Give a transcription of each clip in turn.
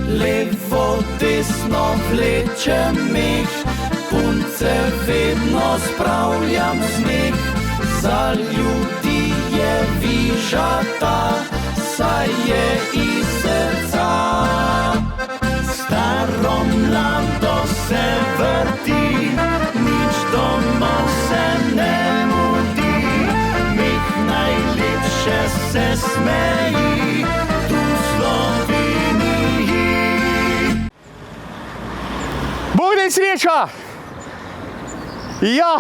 Levo, desno vlečem meh, punce vedno spravljam smeh. Za ljudi je vižata, saj je iz srca. Staro mlado se vrti, nič doma se ne mudi. Meh najlepše se smeji, tu v Sloveniji. Bog daj sreča! Ja,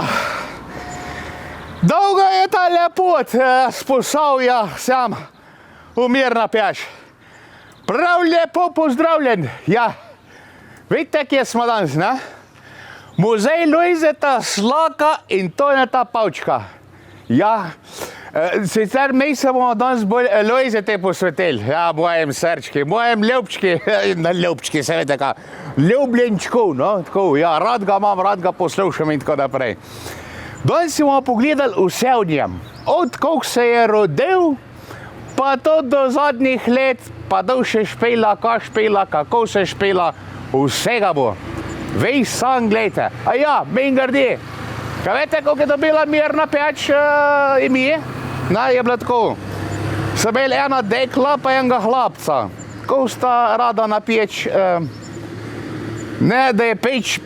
dolga je ta pot s Posavja sam v Mirna Peć. Prav lepo pozdravljen. Ja, vidite, kje smo danes, ne? Muzej Lojzeta Slaka in Toneta Pavčka. Ja, sicer mi se bomo danes bolj Lojzete posvetili. Ja, mojem srčki, mojem ljubčki, na ljubčki, se vete kaj, ljubljenčkov, no, tako, ja, rad ga imam, rad ga poslušam in tako naprej. Danes si bomo pogledali vse o njem, od koliko se je rodil, pa to do zadnjih let, pa da še špela, kaj špela, kako se špela, vsega bo. Vej sam gledajte. A ja, mimogrede, kaj veste, koliko je dobila Mirna Peć ime? Ne, je bilo tako. So imeli ena dekla pa enega hlapca. Ko sta rada na peč, ne, da je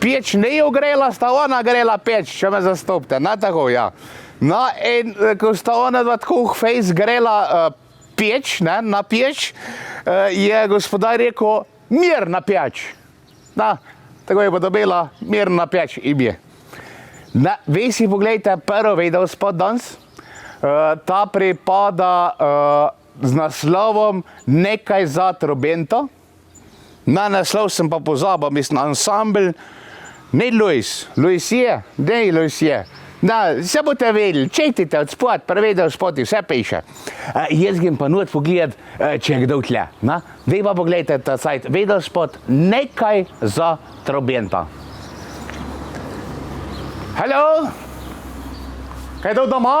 peč ne ogrela, sta ona grela peč, če me zastopite, ne tako, ja. No, in ko sta ona dva tako fejs grela peč, ne, na peč, je gospodar rekel Mirna Peć. Na, tako je pa dobila Mirna Peć ime. Vi si pogledajte prvo videospot danes, ta pripada z naslovom Nekaj za trobento. Na naslov sem pa pozabil, mislim, ansambl, ne Lojz, Lojz je, ne Lojz je. Da, se boste vedeli, četite od spod, pa videospoti, vse piše. Jaz grem pa not pogledat, če je kdo tle. Vi pa pogledajte ta sajt, videospot Nekaj za trobenta. Hello? Kaj je to doma?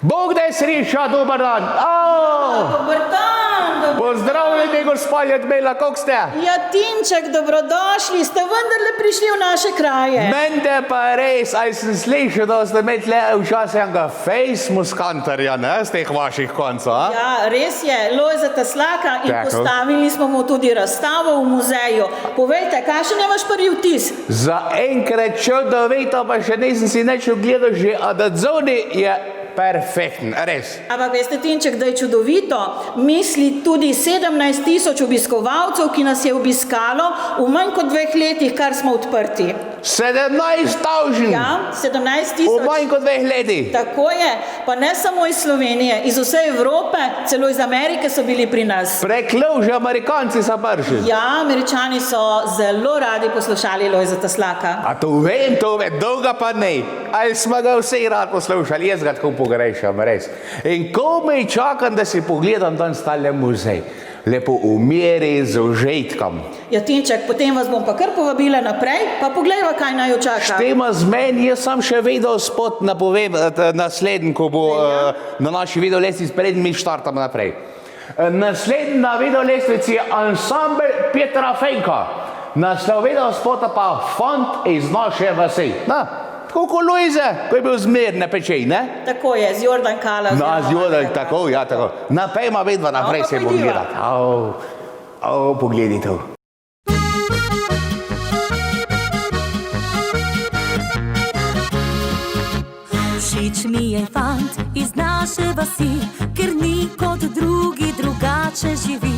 Bog daj sreča, dober dan. Dober dan. Pozdravljeni, gospa Ljudmila, kako ste? Ja, Tinček, dobrodošli, ste vendarle prišli v naše kraje. Mende pa res, aj sem slišal, da ste imeli tle včasih enega fejs-muskantarja, ne, z teh vaših koncov, a? Ja, res je, Lojzeta Slaka in Tako. postavili smo mu tudi razstavo v muzeju. Povejte, kakšen je vaš prvi vtis? Zaenkrat čudovito, pa še nisem si nič ogledal, že od odzuni je perfekten, res. Ampak veste, Tinček, da je čudovito, misli tudi 17 000 obiskovalcev, ki nas je obiskalo v manj kot 2 letih, kar smo odprti. 17 000 Ja, 17 v 000. manj kot 2 letih. Tako je, pa ne samo iz Slovenije, iz vse Evrope, celo iz Amerike so bili pri nas. Preklov, že Amerikanci so prišli. Ja, Američani so zelo radi poslušali Lojzeta Slaka. A to vem, dolga pa ne. Ali smo ga vsi rad poslušali, jaz ga tako pogrešam, res. In komaj čakam, da si pogledam dan stale muzej. Lepo v meri z užitkom. Ja, Tinček, potem vas bom pa kar povabila naprej, pa poglejva, kaj naj jo čaka. Štema z meni, jaz sam še video spot napovem, naslednji, ko bo na naši videolestvici, preden mi štartamo naprej. Naslednji na videolestvici je ansambel Petra Fenka. Naslov video spota pa Fant iz naše vasi. Tako kot Lojze, ko je bil zmerne pečej, ne? Tako je, z Jordan Kala. Z Jordan, tako, ja, tako. Napejma vedva naprej se pogledati. Pogledi to. Všeč mi je fant iz naše vasi, ker ni kot drugi drugače živi.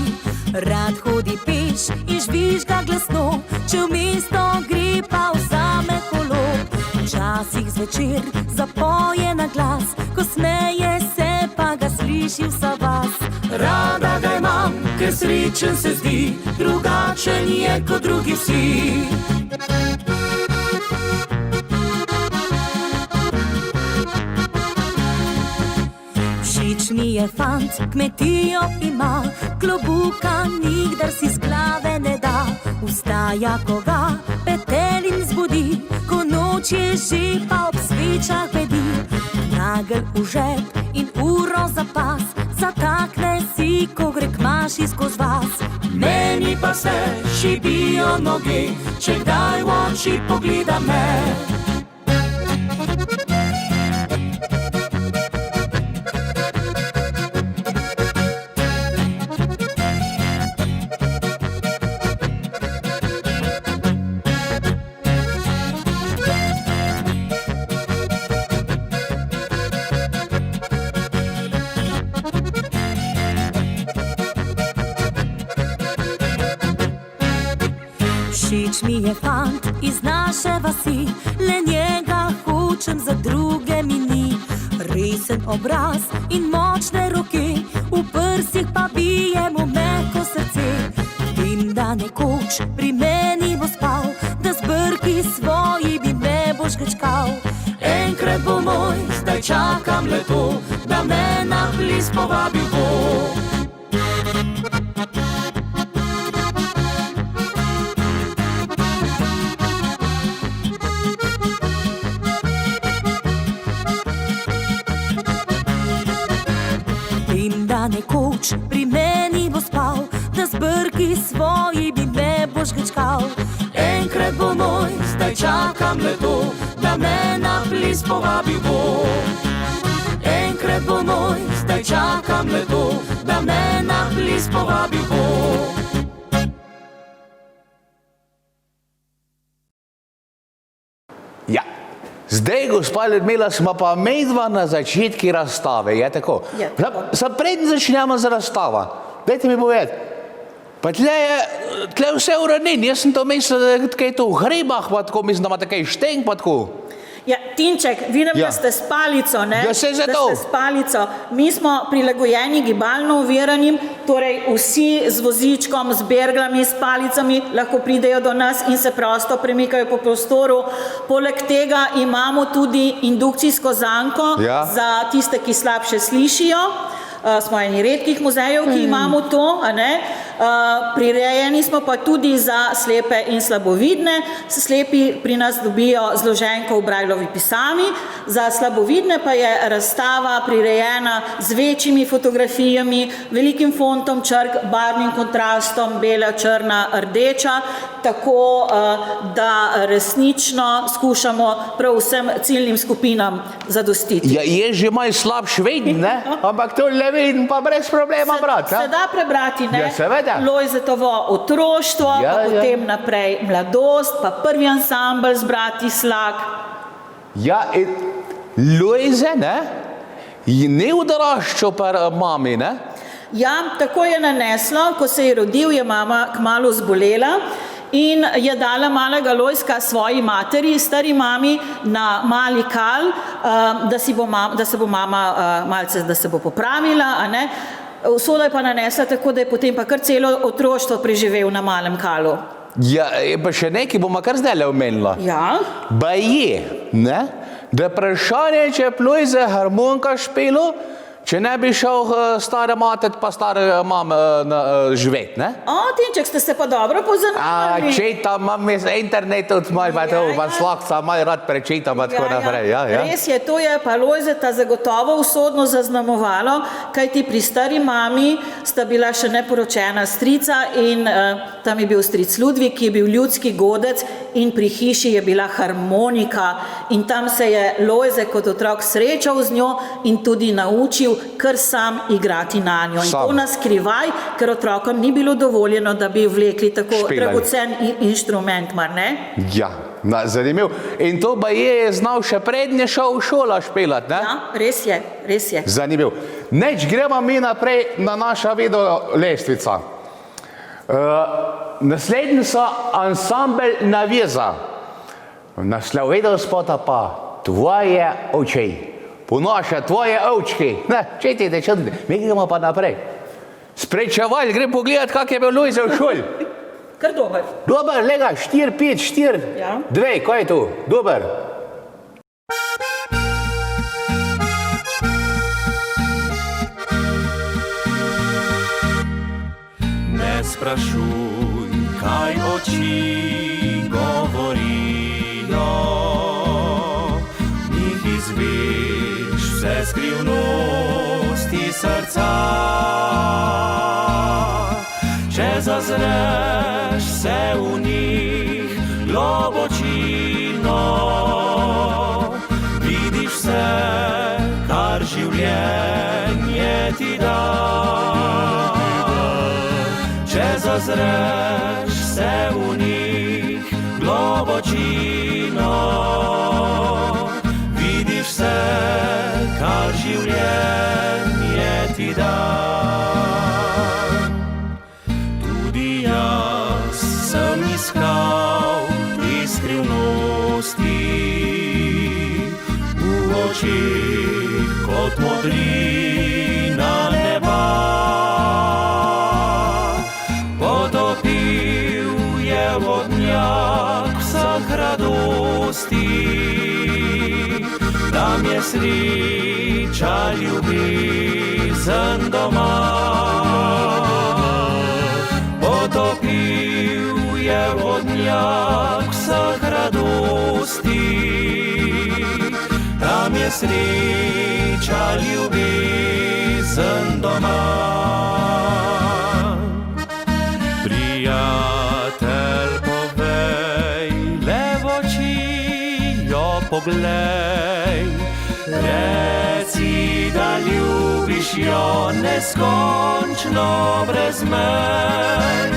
Rad hodi peš in žvižga glasno, če v mesto gre pa vzame kolo. Včasih zvečer zapoje na glas, ko smeje se pa ga sliši vsa vas. Rada ga imam, ker srečen se zdi, drugačen je kot drugi vsi. Všeč mi je fant, kmetijo ima, klobuka nikdar si z glave ne da. Vstaja, ko ga petelin zbudi, ko noč je že pa ob svečah bedi. Nagelj v žep in uro za pas, zatakne si, ko gre k maši skozi vas. Meni pa se šibijo noge, če kdaj v oči pogleda me. Všeč mi je fant iz naše vasi, le njega hočem, za druge mi ni. Resen obraz in močne roke, v prsih pa bije mu mehko srce. Vem, da nekoč pri meni bo spal, da z brki svoji bi me bo žgečkal. Enkrat bo moj, zdaj čakam le to, da me na ples povabil bo. Nekoč pri meni bo spal, da z brki svoji bi me bo žgečkal. Enkrat bo moj, zdaj čakam le to, da me na ples povabil bo. Enkrat bo moj, zdaj čakam le to, da me na ples povabil bo. Ja. Zdaj, gospa Ljudmila, smo pa medva na začetki razstave, je tako? Je tako. Sam preden začnemo z razstavo, dajte mi povedati, pa tle vse uranjen, jaz sem to mislil, da je kaj to v hribah, pa tako mislim, da ima takaj šteng, pa tako. Ja, Tinček, vidim, Ja. da ste s palico, ne? Ja, saj zato. Da ste s palico. Mi smo prilagojeni gibalno oviranim, torej vsi z vozičkom, z berglami, s palicami lahko pridejo do nas in se prosto premikajo po prostoru. Poleg tega imamo tudi indukcijsko zanko za tiste, ki slabše slišijo. Smo eni redkih muzejev, ki imamo to, a ne? Prirejeni smo pa tudi za slepe in slabovidne. Slepi pri nas dobijo zloženko v Brajlovi pisavi, za slabovidne pa je razstava prirejena z večjimi fotografijami, velikim fontom črk, barvnim kontrastom, bela, črna, rdeča, tako da resnično skušamo prav vsem ciljnim skupinam zadostiti. Ja, je že malo slabš viden, ne? Ampak to le viden pa brez problema, brat. Se da prebrati, ne? Ja, seveda. Lojzetovo otroštvo, pa potem naprej mladost, pa prvi ansambl z brati Slak. Ja, Lojze, ne? Je ne odraščal par mami, ne? Ja, tako je naneslo, ko se je rodil, je mama kmalu zbolela in je dala malega Lojzka svoji materi, stari mami, na mali kal, da se bo mama malce, da se bo popravila, a ne. Usoda je pa nanesla tako, da je potem pa kar celo otroštvo preživel na malem kalu. Ja, pa še nekaj bomo kar zdaj omenila. Ja. Baje, ne? Da vprašanje, če je Lojze harmonika špelo, če ne bi šel stare matet pa stare mam živeti, ne? Tinček, ste se pa dobro pozanimali. Čitam, imam internet od malo, pa to, pa slahca, malo rad prečitam, pa tako naprej, ja. Res je, to je pa Lojzeta zagotovo usodno zaznamovalo, kajti pri stari mami sta bila še neporočena strica in tam je bil stric Ludvik, ki je bil ljudski godec in pri hiši je bila harmonika in tam se je Lojze kot otrok srečal z njo in tudi naučil kar sam igrati na njo. In to na skrivaj, ker otrokom ni bilo dovoljeno, da bi vlekli tako dragocen inštrument, mar ne? Ja, zanimiv. In to pa je znal še prednje šel v šola špelat, ne? Ja, res je, res je. Zanimiv. Neč, gremo mi naprej na naša video lestvica. Naslednji so ansambel Naveza. Naslov video spota pa Tvoje oči. Ponaša tvoje ovčki. Ne, četite, mi gremo pa naprej. Sprečevalj, gre pogledat, kak je bil Lojze v šoli. Kar dober. Dober, lega, 4, 5, 4, 2, kaj je tu? Dober. Ne sprašuj, kaj oči govorijo, njih izveš vse skrivnosti srca. Če zazreš se v njih globočino, vidiš vse, kar življenje ti da. Če zazreš se v njih globočino, vidiš vse, kar življenje ti da. Tudi jaz sem iskal ti skrivnosti v očih kot modrina neba. Potopil je vodnjak vseh radosti, tam je sreča, ljubezen doma. Potopil je vodnjak vseh radosti, tam je sreča, ljubezen doma. Prijatelj, povej, le v oči jo poglej, reci, da ljubiš jo neskončno brez mej.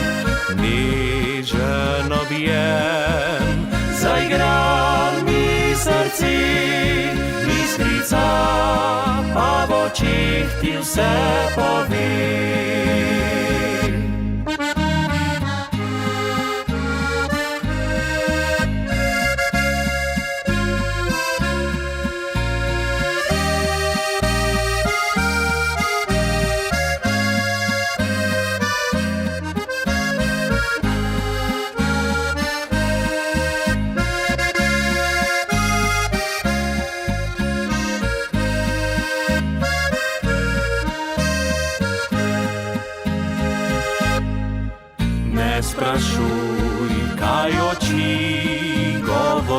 Nežen objem zaigral mi srci, iskrica pa v očih ti vse pove.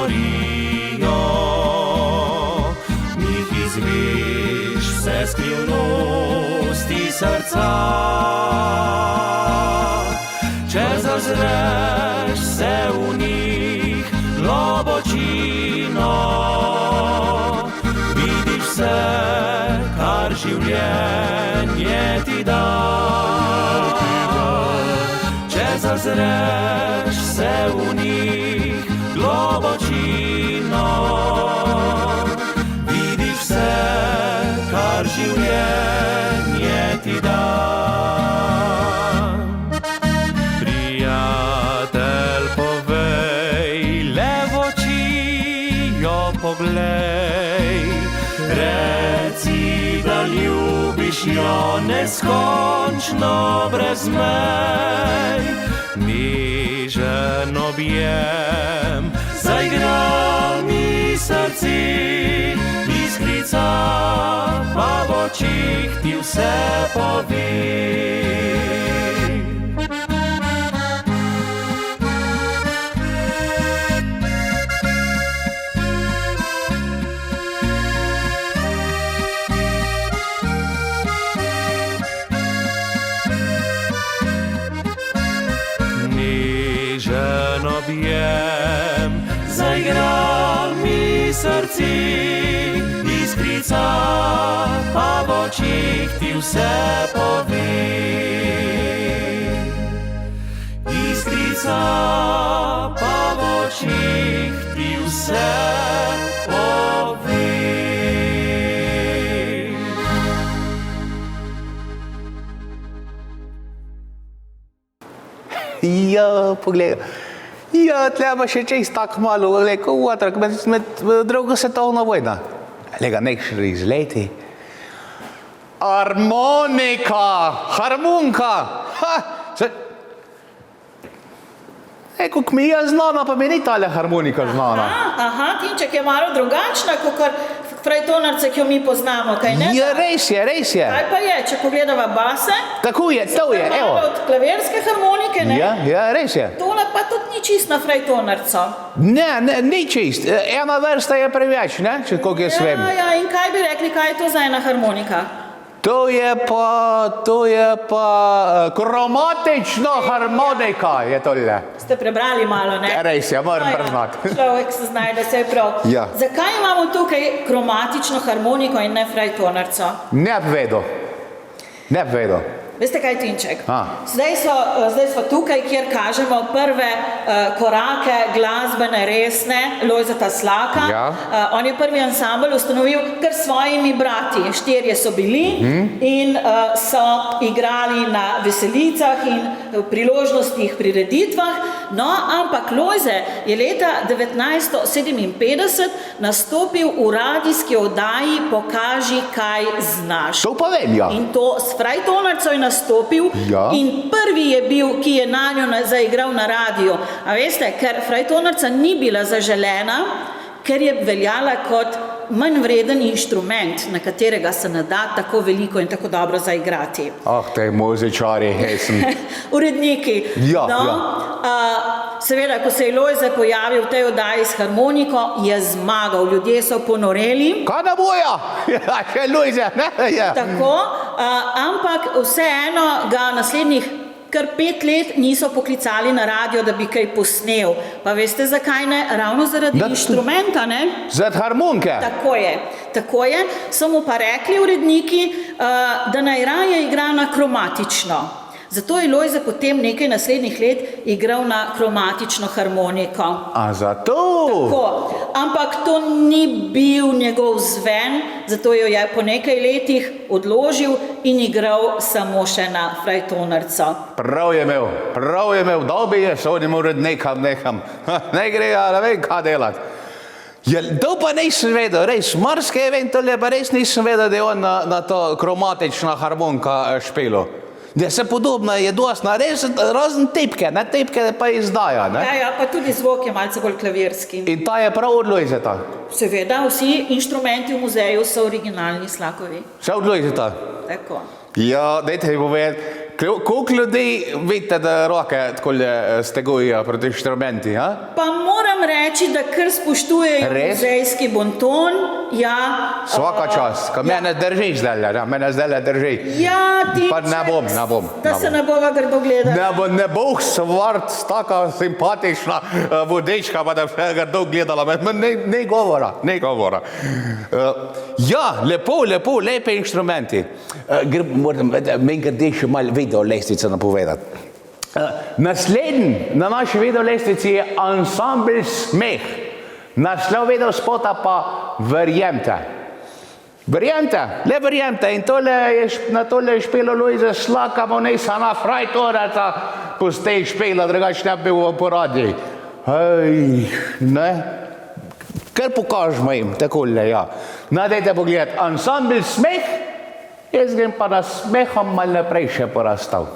govorijo, njih izviš vse skrivnosti srca. Če zazreš se v njih globočino, vidiš vse, kar življenje ti da. Če zazreš se v njih globočino, vidiš vse, kar življenje ti da. Prijatelj, povej, le v oči jo poglej, reci, da ljubiš jo neskončno brez mej. Nežen objem zaigra mi srci, iskrica pa v očih ti vse pove. Nežen objem zaigra mi srci, iskrica pa v očih ti vse pove. Iskrica pa v očih ti vse pove. Ja, poglej. Ja, treba še čez tako malo, ko otrok med drugo svetovno vojno. Lega, nekšer izleti. Harmonika! Ha! Eko, mi je znana, pa mi ni tale harmonika znana. Aha, Tinček je malo drugačna, kot frajtonarce, ki jo mi poznamo, kaj ne? Ja, res je. Kaj pa je, če pogledava base? Tako je, to je, evo. Malo od klavirske harmonike, ne? Ja, res je. Tole pa tudi ni čist na frajtonarco. Ne, ni čist. Ena vrsta je preveč, ne? Če koliko jaz vem. Ja, in kaj bi rekli, kaj je to za ena harmonika? To je pa kromatična harmonika, je tole. Ste prebrali malo, ne? Res je, moram priznati. Človek se znajde, se je prav. Ja. Zakaj imamo tukaj kromatično harmoniko in ne frajtonarco? Ne bi vedel. Veste kaj, Tinček? Zdaj smo tukaj, kjer kažemo prve korake glasbene resne Lojzeta Slaka. Ja. On je prvi ansambel ustanovil kar s svojimi brati. 4 so bili in so igrali na veselicah in priložnostih, prireditvah. No, ampak Lojze je leta 1957 nastopil v radijski oddaji Pokaži, kaj znaš. To pa vem, ja. In to s frajtonarco je nastopil, ja. In prvi je bil, ki je nanjo zaigral na radiju. A veste, ker frajtonarca ni bila zaželena, ker je veljala kot manj vreden inštrument, na katerega se ne da tako veliko in tako dobro zaigrati. Te muzičari, hesen. Uredniki. Ja, seveda, ko se je Lojze pojavil v tej oddaji s harmoniko, je zmagal. Ljudje so ponoreli. Kaj da boja? Ja, še Lojze, ne? Ja. Tako, ampak vseeno ga naslednjih kar 5 let niso poklicali na radio, da bi kaj posnel. Pa veste, zakaj ne? Ravno zaradi inštrumenta, ne? Zaradi harmonike? Tako je. So mu pa rekli uredniki, da najraje igra na kromatično. Zato je Lojze potem nekaj naslednjih let igral na kromatično harmoniko. A zato? Tako. Ampak to ni bil njegov zven, zato jo je po nekaj letih odložil in igral samo še na frajtonarco. Prav je imel, dobi je, sodim urednikam nekam. Ne gre, ne vem, kaj delati. Ja, to pa nisem vedel, res, marske eventualne, pa res nisem vedel, da je on na to kromatična harmonika špilo. Da se podobna je dosna, res razen tepke, ne tepke pa izdaja, ne? Ja, pa tudi zvok je malce bolj klavirski. In ta je prav od Lojzeta? Seveda, vsi inštrumenti v muzeju so originalni Slakovi. Vse od Lojzeta? Tako. Ja, dajte mi povedati, Koliko ljudi vidite, da roke takole stegujejo proti inštrumenti, ha? Pa moram reči, da kar spoštujejo Res? muzejski bonton. Ja, Svaka čast, ko mene drži zdaj, ne, mene zdaj drži. Ja, ti Pa ne bom. Da se ne bova grdo gledala. Ne bo svart, taka simpatična vodička, pa da vse grdo gledala, ne govora. Ja, lepo, lepe inštrumenti. Moram grdi še malo video lestvico napovedati. Naslednji na naši video lestvici je ansambl Smeh. Naslov video spota pa Verjemte. Verjemte. In na tole je špelo Lojze Slaka, bo nesana frajtoraca, postej špela, drugač ne bi v poradi. Ne? Kar pokažemo jim, takole, ja. Dajte pogledati, ansambl Smeh, jaz grem pa na Smehom malo naprej še porastal.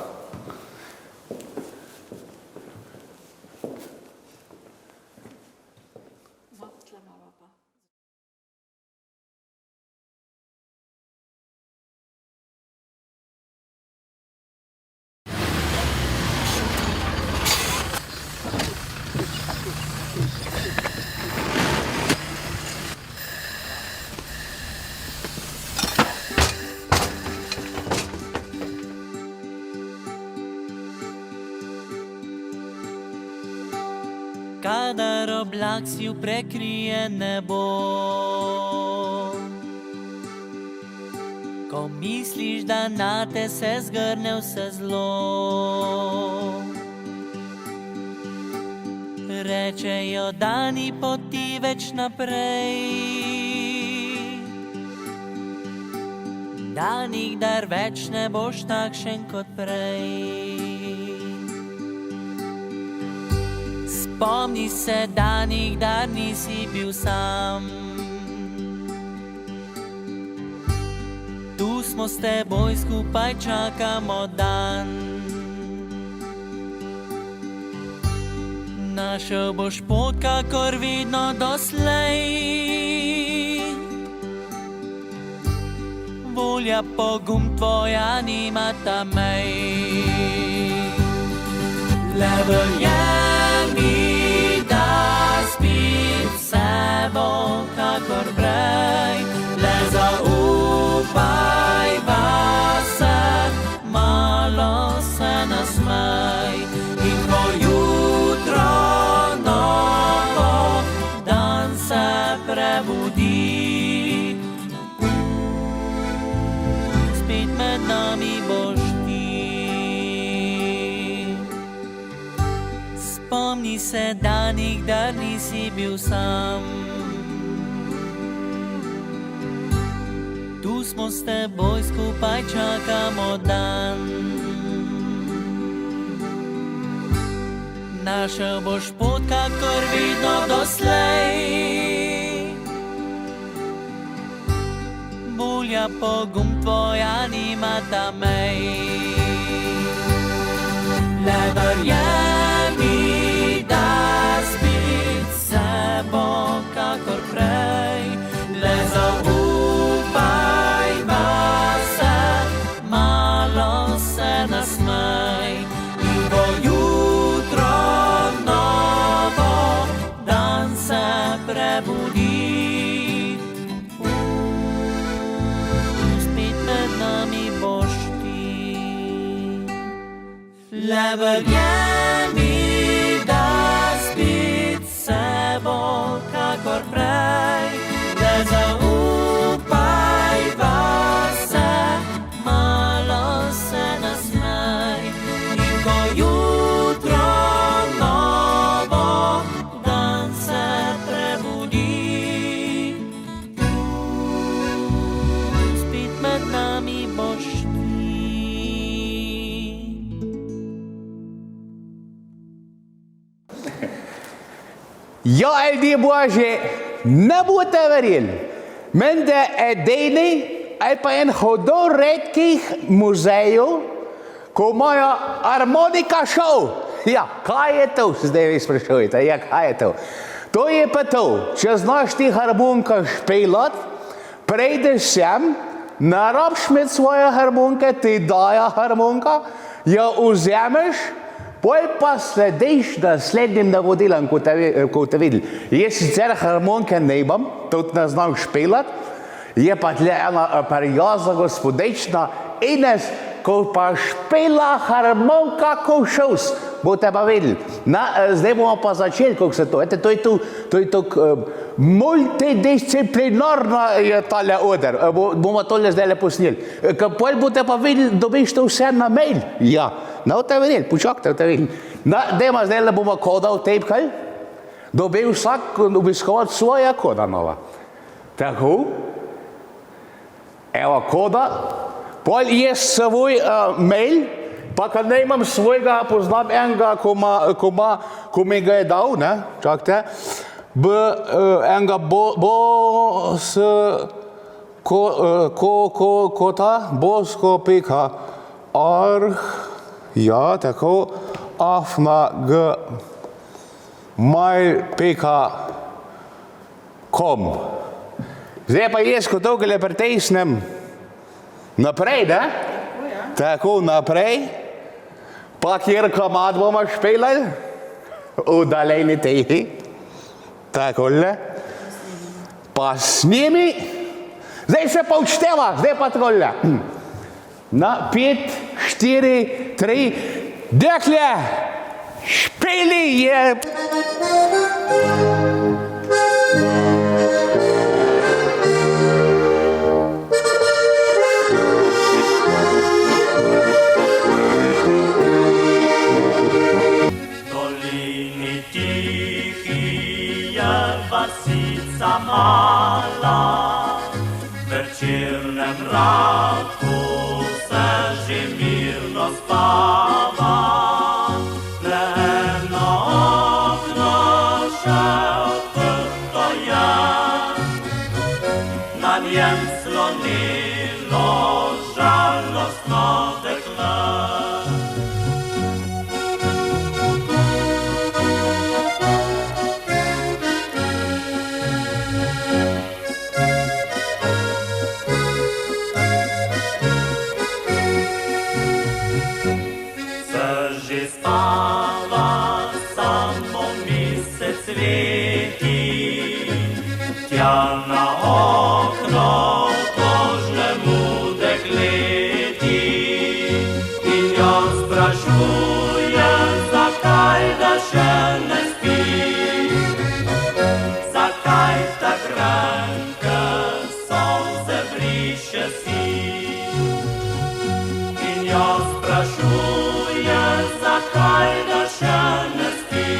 Kadar oblak si prekrije nebo, ko misliš, da nate se zgrne vse zlo, rečejo, da ni poti več naprej, da nikdar več ne boš takšen kot prej. Spomni se, da nikdar nisi bil sam. Tu smo s teboj, skupaj čakamo dan. Našel boš pot, kakor vidno doslej. Volja, pogum tvoja nimata mej. Le verjemi, vse bo kakor prej, le zaupaj vase, malo se nasmej in ko jutro novo dan se prebudi, spet med nami boš ti. Spomni se, da nikdar nisi bil sam. Tu smo s teboj, skupaj čakamo dan. Našel boš pot, kakor vidno doslej. Volja, pogum tvoja nimata mej. Le verjemi, da spet se bo kakor prej, le zaupaj vase, malo se nasmej in bo jutro novo dan se prebudi, spet med nami boš ti. Le verjemi, da spet se bo kakor prej, le zaupaj vase, malo se nasmej in ko jutro novo dan se prebudi, spet med nami boš ti. Ja, ljudje božji, ne boste verjeli, menda edini ali pa en hudo redkih muzejev, ko imajo harmonika šov. Ja, kaj je to, zdaj vi sprašujete, ja, kaj je to? To je pa to, če znaš ti harmonika špelat, prejdeš sem, ne rabiš imeti svoje harmonike, ti daja harmonika jo vzameš, pol pa slediš naslednjim navodilom, kot te videli. Jaz sicer harmonike ne imam, tudi ne znam špelat, je pa tle ena prijazna gospodečna Ines, ko pa špela harmonika kot šus, boste pa videli. Zdaj bomo pa začeli, kako se to, to je to multidisciplinarno je tale oder, bomo tole zdaj posneli. Pol boste pa videli, dobiš to vse na mail. Ja, boste videli, počakajte, boste videli. Dajmo zdaj, da bomo koda vtepkali, dobi vsak obiskovat svoja koda nova. Tako, evo koda, pol jaz svoj mail, pa kad ne imam svojega, poznam enega, ko mi ga je dal, ne, čakajte, enega bosko pika ja, tako, afna.mail.com. Zdaj pa jaz, ko tokele pritisnem naprej, ne? Tako naprej, pa kjer komad bomo špelali, udaljeni tehi, takole, pa snimi, zdaj se pa odšteva, zdaj pa takole, na 5, 4, 3, dekle, špeli je. Vasica mala, v večernem mraku se že mirno spava. Eno okno še odprto je, na njem slonilo žalostno dekle. Tja na okno kožnemu dekleti in jo sprašuje, zakaj da še ne spi, zakaj tak grenke solze briše si. In jo sprašuje, zakaj da še ne spi,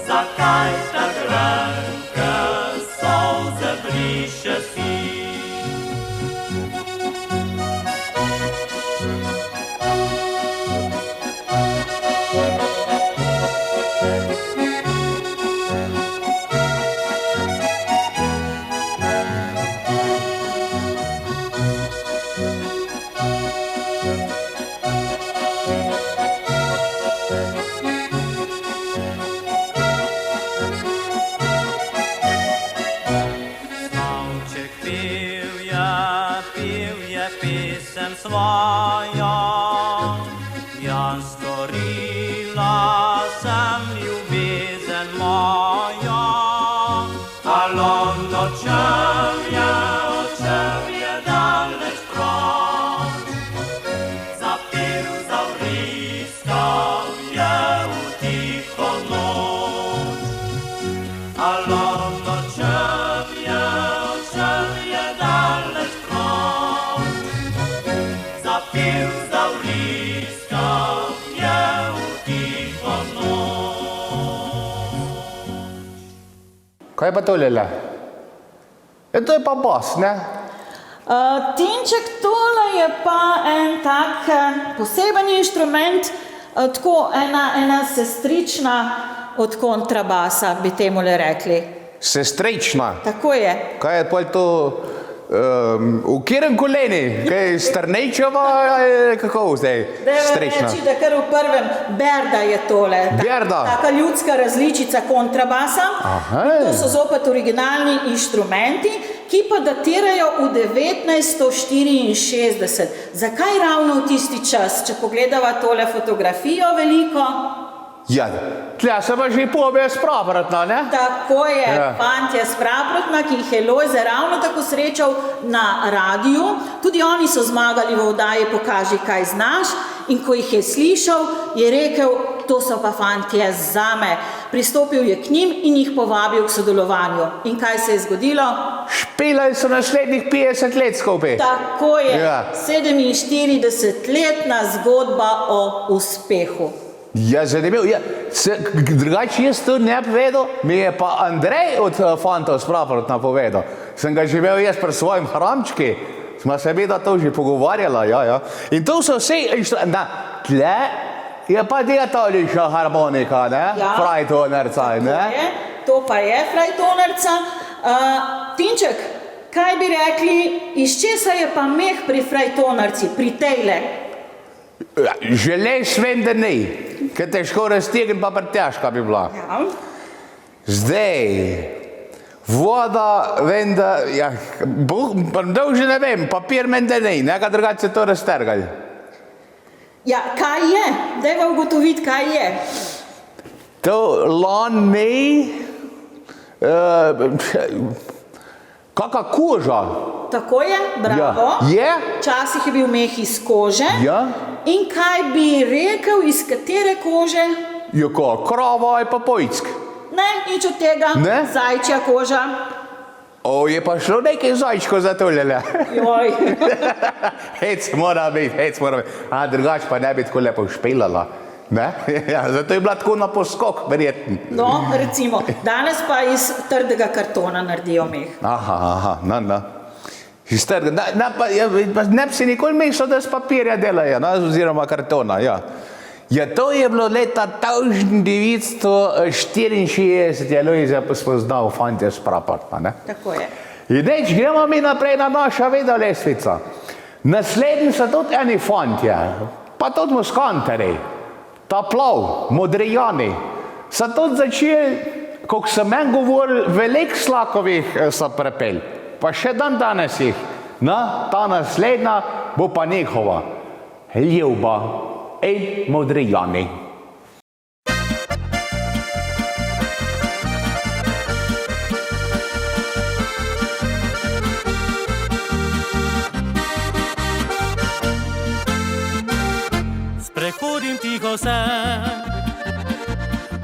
zakaj tak grenke solze briše si. Pisem svojo, ja storila sem ljubezen mojo, alo nočem je daleč proč, zapel zavriskal je v tiho noč, alo nočem je daleč proč, zapel zavriskal je v tiho noč. Kaj pa to, Lela? To je pa bas, ne? Tinček, tole je pa en tak poseben inštrument, tako ena sestrična od kontrabasa, bi temu le rekli. Sestrična? Tako je. Kaj je pa to, v kjerem koleni? Kaj je Strnejčeva, kako zdaj? Dajva reči, da kar v prvem, berda je tole. Berda? Taka ljudska različica kontrabasa. Aha. To so zopet originalni inštrumenti, ki pa datirajo v 1964. Zakaj ravno v tisti čas, če pogledava tole fotografijo veliko? Ja, tle se pa že pobe spraprotno, ne? Tako je, Ja. fantje s Praprotna, ki jih je Lojze ravno tako srečal na radiju. Tudi oni so zmagali v oddaji Pokaži, kaj znaš. In ko jih je slišal, je rekel, to so pa fantje zame. Pristopil je k njim in jih povabil k sodelovanju. In kaj se je zgodilo? Špilali so naslednjih 50 let skupaj. Tako je, Ja. 47-letna zgodba o uspehu. Ja, zanimivo. Ja, drugače jaz to ne bi vedel, mi je pa Andrej od fantov spraprotno povedal. Sem ga živel jaz pri svojim hramčki, smo se seveda to že pogovarjala, ja. In to so vsi, tle je pa diatolična harmonika, ne? Ja. Frajtonerca, ne? To pa je frajtonerca. Tinček, kaj bi rekli, iz česa je pa meh pri frajtonerci, pri tejle? Ja, želeš vem, da ni, ker težko raztegn pa pretežka bi bila. Ja. Zdaj, voda, vem, da, ja, dolže ne vem, papir meni da ni, nekaj drugače se to raztrgali. Ja, kaj je? Dajva ugotoviti, kaj je. To lon ni, kaka koža. Tako je, bravo. Ja. Je? Včasih je bil meh iz kože. Ja. In kaj bi rekel, iz katere kože? Je ko, krava ali pa pojck. Ne, nič od tega. Ne? Zajčja koža. O, je pa šlo nekaj zajčko za tolele. Joj. Hec mora biti. A drugače pa ne bi tako lepo špilala. Ne? Ja, zato je bila tako na poskok, verjetno. No, recimo, danes pa iz trdega kartona naredijo meh. Aha, no. Iz trga. Ne bi si nikoli mislil, da z papirja delajo, oziroma kartona, ja. Ja, to je bilo leta 1964, je Lojze spoznal fantje s Praprotna, ne? Tako je. In neč, gremo mi naprej na naša veda lestvica. Naslednji so tudi eni fantje, pa tudi muskantarji, Taplov, Modrijani, so tudi začeli, kako sem meni govoril, veliko slakovih so prepeli, pa še dan danes jih. No, ta naslednja bo pa njihova, Ljuba in Modrijani. Sprehodim tiho se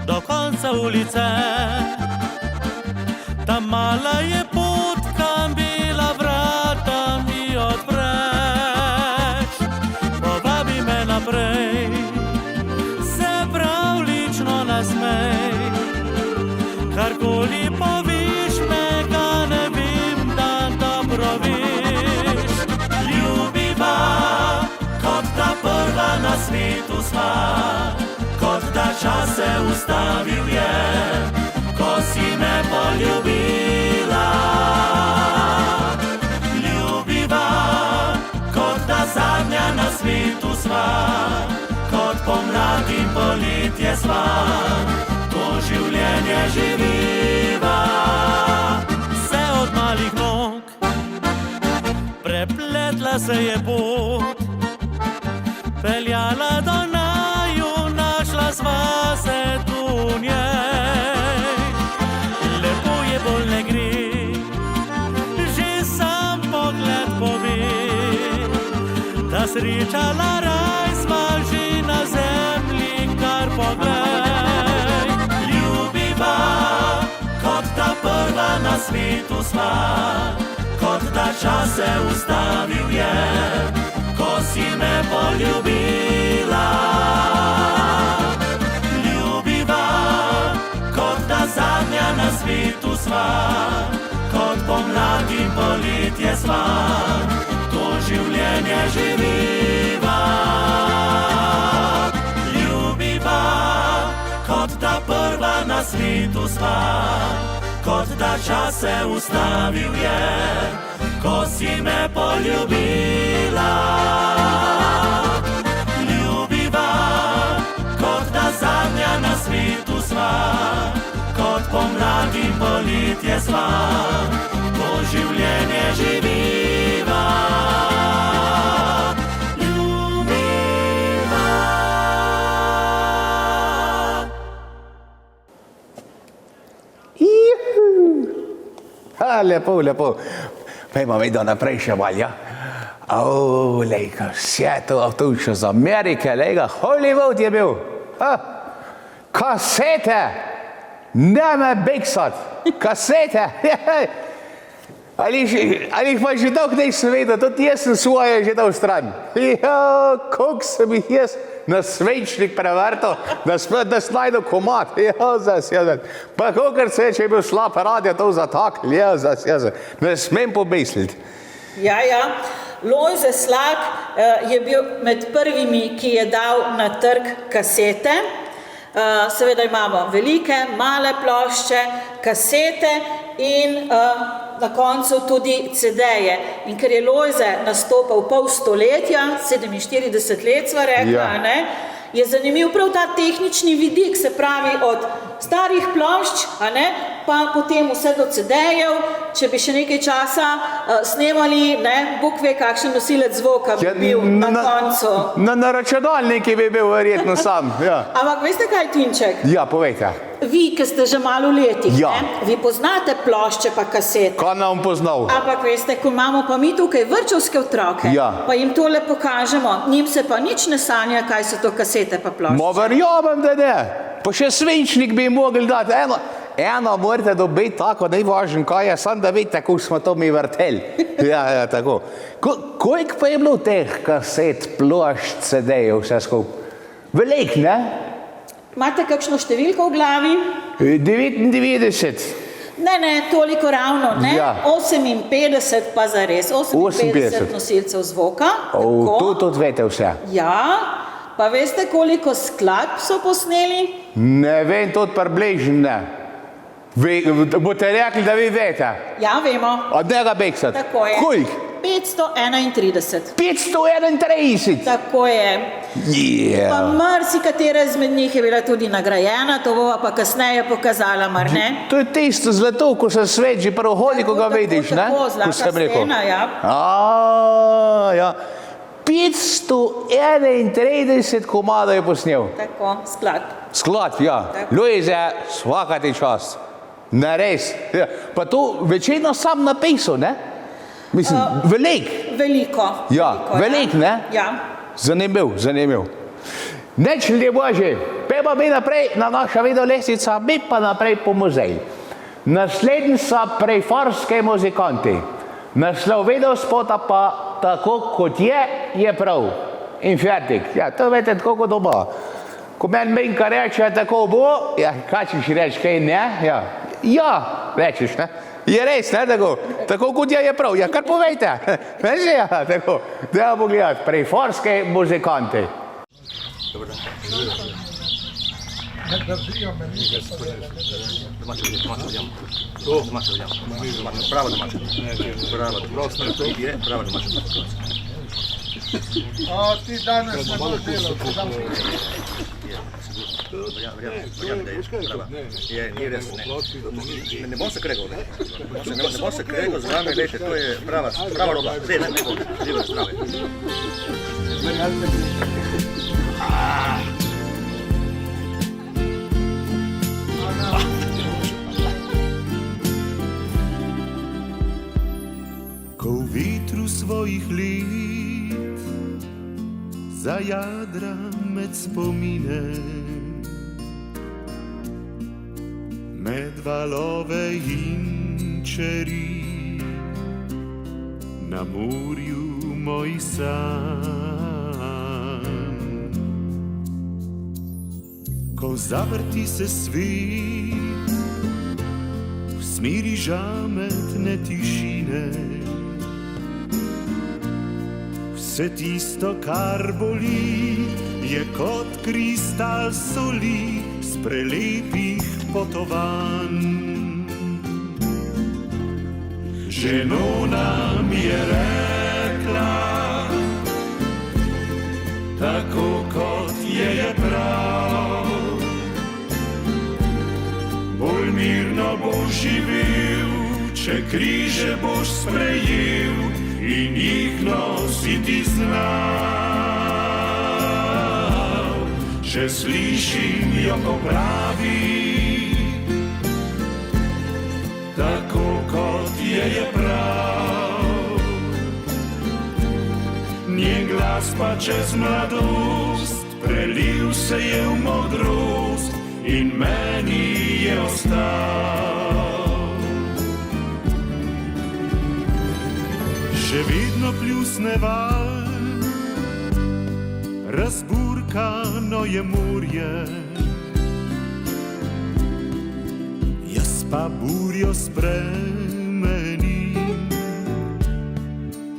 do konca ulice, ta mala je pot, kam bila vrata mi odpreš. Povabi me naprej, se pravlično nasmej, karkoli poviš, mega ne vem, da dobro viš. Ljubiva, kot da prva na svetu sva, kot da čas se ustavil je, ko si me poljubila. Ljubiva, kot da zadnja na svetu sva, kot pomlad in poletje sva, to življenje živiva. Vse od malih nog prepletla se je pot, peljala do naju, našla sva se tu v njej. Lepo je, bolj ne gre, že sam pogled pove, da srečala raj sva že na zemlji, kar poglej. Ljubiva, kot da prva na svetu sva, kot da čas se ustavil je, ko si me poljubila. Ljubiva, kot da zadnja na svetu sva, kot pomlad in poletje sva, to življenje živiva. Ljubiva, kot da prva na svetu sva, kot da čas se ustavil je, ko si me poljubila. Ljubiva, kot da zadnja na svetu sva, kot pomlad in poletje sva, to življenje živiva. Lepo, lepo. Pejmo vedno naprej še malo, ja? Lejka, vse to avtobuš iz Amerike, lejka, Hollywood je bil. Kasete, ne me beksat, kasete. Ali jih pa že dolgo nisem vedel, tudi jaz sem svoje že dal stran. Koliko sem jih jaz na svečnik prevrtal, da snajdu komad. Zasjezen. Pa kakor se je, če je bil slab radio, to zatakl, zasjezen. Ne smem pomisliti. Ja, Lojze Slak je bil med prvimi, ki je dal na trg kasete. Seveda imamo velike, male plošče, kasete in na koncu tudi CD-je. In ker je Lojze nastopal pol stoletja, 47 let sva rekla, ne, je zanimiv prav ta tehnični vidik, se pravi od starih plošč, pa potem vse do CD-jev, če bi še nekaj časa snemali, Bog ve, kakšen nosilec zvoka bi bil na koncu. Na računalniki bi bil verjetno sam, ja. Ampak veste kaj, Tinček? Ja, povejte. Vi, ki ste že malo v letih, Ja. vi poznate plošče pa kasete. Kaj nam poznal? Ampak veste, ko imamo pa mi tukaj vrtčevske otroke, Ja. pa jim tole pokažemo, njim se pa nič ne sanja, kaj so to kasete pa plošče. Verjamem, da ne. Pa še svinčnik bi mogli dati. Eno morate dobiti tako, najvažen kaj je, samo da vidite, kako smo to mi vrteli. Ja, tako. Koliko pa je bilo teh kaset, plošč, CD-jev, vse skupaj? Veliko, ne? Imate kakšno številko v glavi? 99. Ne, toliko ravno, ne? Ja. 58 pa zares, 58 58 nosilcev zvoka. Tu tudi veste vse. Ja, pa veste, koliko skladb so posneli? Ne vem, tudi približno ne. Boste rekli, da vi veste. Ja, vemo. Od njega beksati. Tako je. Koliko? 531. 531. Tako je. Pa Yeah. marsikatera izmed njih je bila tudi nagrajena, to bova pa kasneje pokazala, mar ne? To je tisto zlato, ko se svet že prvo hodi, ko ga vidiš, ne? Tako, Ko zlata sem rekel. stena, ja. Ja. 531 komadov je posnel. Tako, sklad. Sklad, ja. Tako. Lojze, svaka ti čast. Ne res. Ja. Pa to večino sam napisal, ne? Mislim, Veliko. veliko, ne? Ja. Zanimiv. Neč, ljudje Božji, pejmo mi naprej na naša videolestvica, mi pa naprej po muzeju. Naslednji so preforske muzikanti. Naslov videospota pa tako, kot je prav. In fertik. Ja, to veste, tako kot doma. Ko meni Minka reče, tako bo, ja, kaj ćeš reči, kaj ne? Ja, rečeš, ne? Je res, ne, tako kot je prav. Ja, kar povejte. Veš, ja, tako. Dajmo pogledati, preforske muzikanti. A ti danes ne boš delal, dam Ne bom se kregal, ne bom se kregal, z vami, lejte, to je prava roba. Zdaj, ne bom, živo, zdrave. Ko v vitru svojih lit zajadra med spomine, med valove in čeri, na morju moj san. Ko zavrti se svet v smeri žametne tišine, vse tisto, kar boli, je kot kristal soli z prelepih potovanj. Ženona mi je rekla, tako kot je prav, bolj mirno bo živel, če križe boš sprejel in jih nositi znal. Že slišim jo, ko pravi, tako kot je prav. Njen glas pa čez mladost prelil se je v modrost in meni je ostal. Še vedno pljusne val, razburkano je morje, jaz pa burjo spremenim,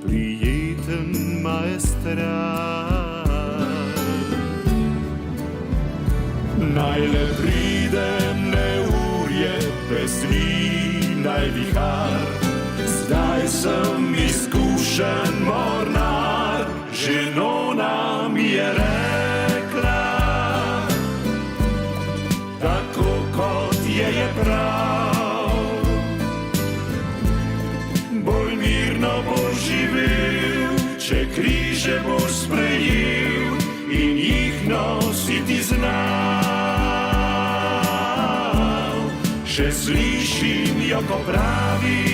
prijeten maestral. Naj le pride neurje, pesmi naj vihar, zdaj sem izkušen mornar, že nona mi je rekla, tako kot je prav. Bolj mirno boš živel, če križe boš sprejel in jih nositi znal. Še slišim jo, ko pravi,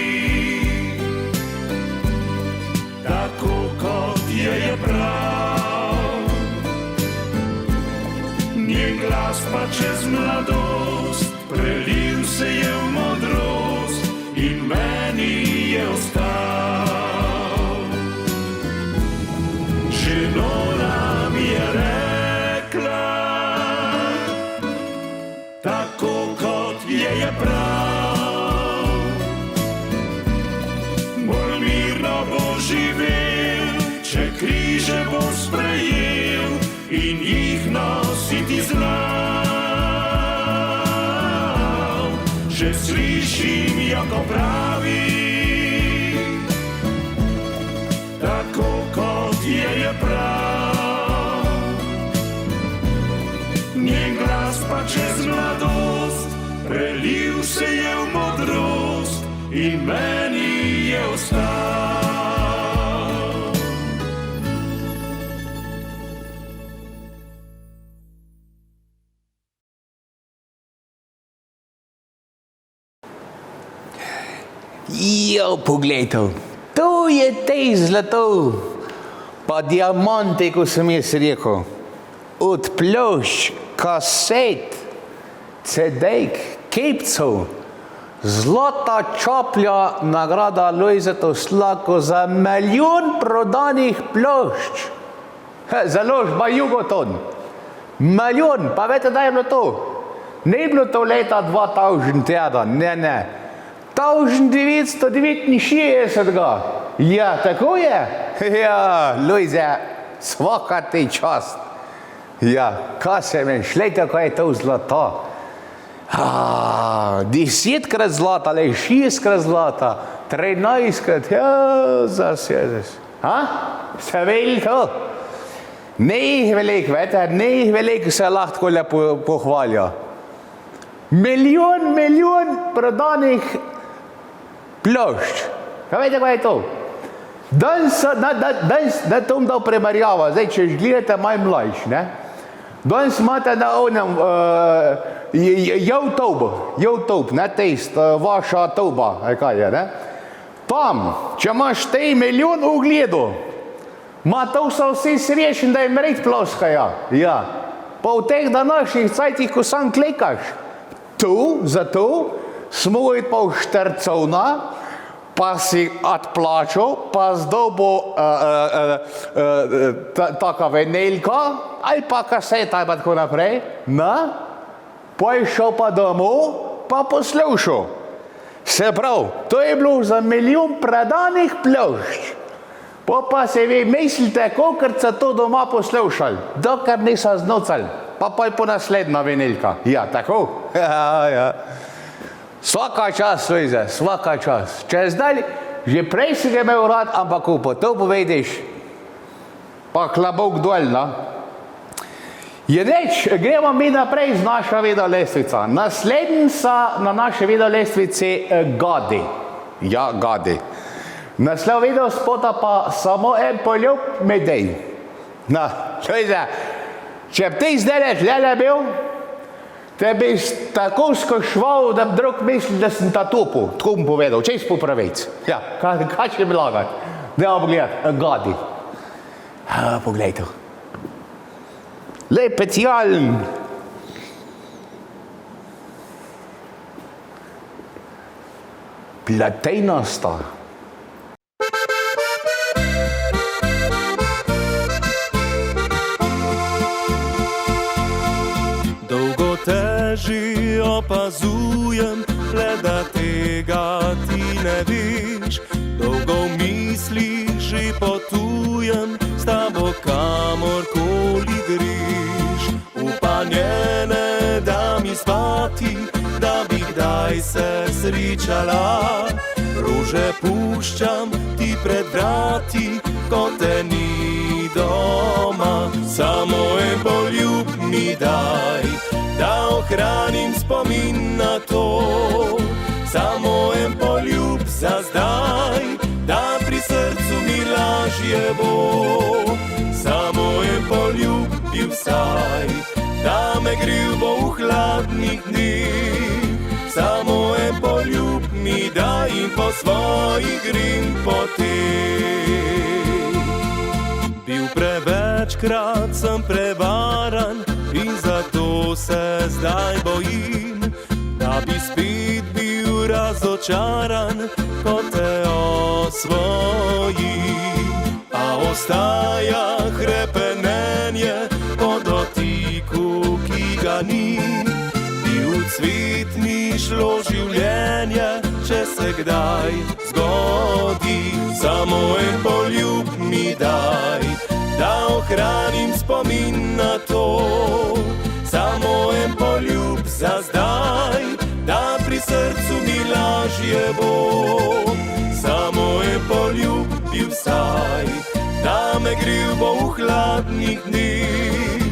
tako kot je prav. Njen glas pa čez mladost prelil se je v modrost in meni je ostal. Že nora mi je rekla, tako kot je prav. Bolj mirno bo živel, če križe bo sprejel in jih nositi znal. Že slišim jo, ko pravi, tako kot je prav. Njen glas pa čez mladost prelil se je v modrost in meni je ostal. Jo, poglej to. To je te zlato, pa diamante, ko sem jaz rekel. Od plošč, kaset, CD-jk, kepcev, zlata čaplja, nagrada Lojzetu Slako za 1 milijon prodanih plošč. Založba Jugoton. 1 milijon, pa veste, da je bilo to? Ne je bilo to leta 2000, ne. 1969. Ja, tako je. Ja, Lojze, svaka ti čast. Ja, kaj se meni, šlejte, kaj je to zlato. 10-krat zlata, ali 6-krat zlata, 13-krat, ja, zasježeš. Se veli to? Ne jih veliko, vete, ne jih veliko se lahko lepo pohvalja. Milijon prodanih plošč. Kaj veste, kaj je to? Danes to bom dal primerjavo, zdaj, če gledate maj mlajš, ne? Danes imate na onem YouTube, ne test, vaša toba, kaj je, ne? Tam, če imaš te 1 milijon ogledov, to so vsi srečni, da jim red ploskajo. Ja. Pa v teh današnjih cajtih, ko sam klikaš, zato smo iti pa v štercovna, pa si odplačal, pa zdobo taka vinilka, ali pa kaseta, ali pa tako naprej, pa je šel pa domov, pa poslušal. Se pravi, to je bilo za 1 milijon predanih plošč. Pa se vi mislite, kolikor ste to doma poslušali, dokler niso znocali, pa je po naslednja vinilka. Ja, tako? Ja. Svaka čast, Lojze, svaka čast. Če zdaj, že prej si ga imel rad, ampak ko to povediš, pa klobuk dol, no. Je reč, gremo mi naprej z našo videolestvico. Naslednjica na naši videolestvici Godi. Ja, gadi. Naslov video spota pa samo en poljub medej. Na, Lojze, če bi ti zdaj tlele bil, te bi tako skošval, da bi drug misli, da sem ta tupil. Tako bom povedal, čez popravic. Ja, kaj će mi lagati? Da pogledati, gadi. Poglej to. Lep specialen. Platejnasta. Dolgo teži opazujem, le da tega ti ne viš. Dolgo v mislih že potujem, s tabo kamorkoli griš. Upanje ne da mi spati, da bi kdaj se sričala. Rože puščam ti pred vrati, ko te ni doma. Samo en poljub mi daj, da ohranim spomin na to. Samo en poljub za zdaj, da pri srcu mi lažje bo. Samo en poljub bi vsaj, da me gril bo v hladnih dneh. Samo en poljub mi daj in po svojih grem poteh. Bil prevečkrat sem prevaran in zato se zdaj bojim, da bi spet bil razočaran, ko te osvojim. A ostaja hrepenenje po dotiku, ki ga ni. Bil cvet mi šlo življenje, če se kdaj zgodi. Samo en poljub mi daj, da ohranim spomin na to. Samo en poljub za zdaj, da pri srcu mi lažje bo. Samo en poljub bi vsaj, da me gril bo v hladnih dneh.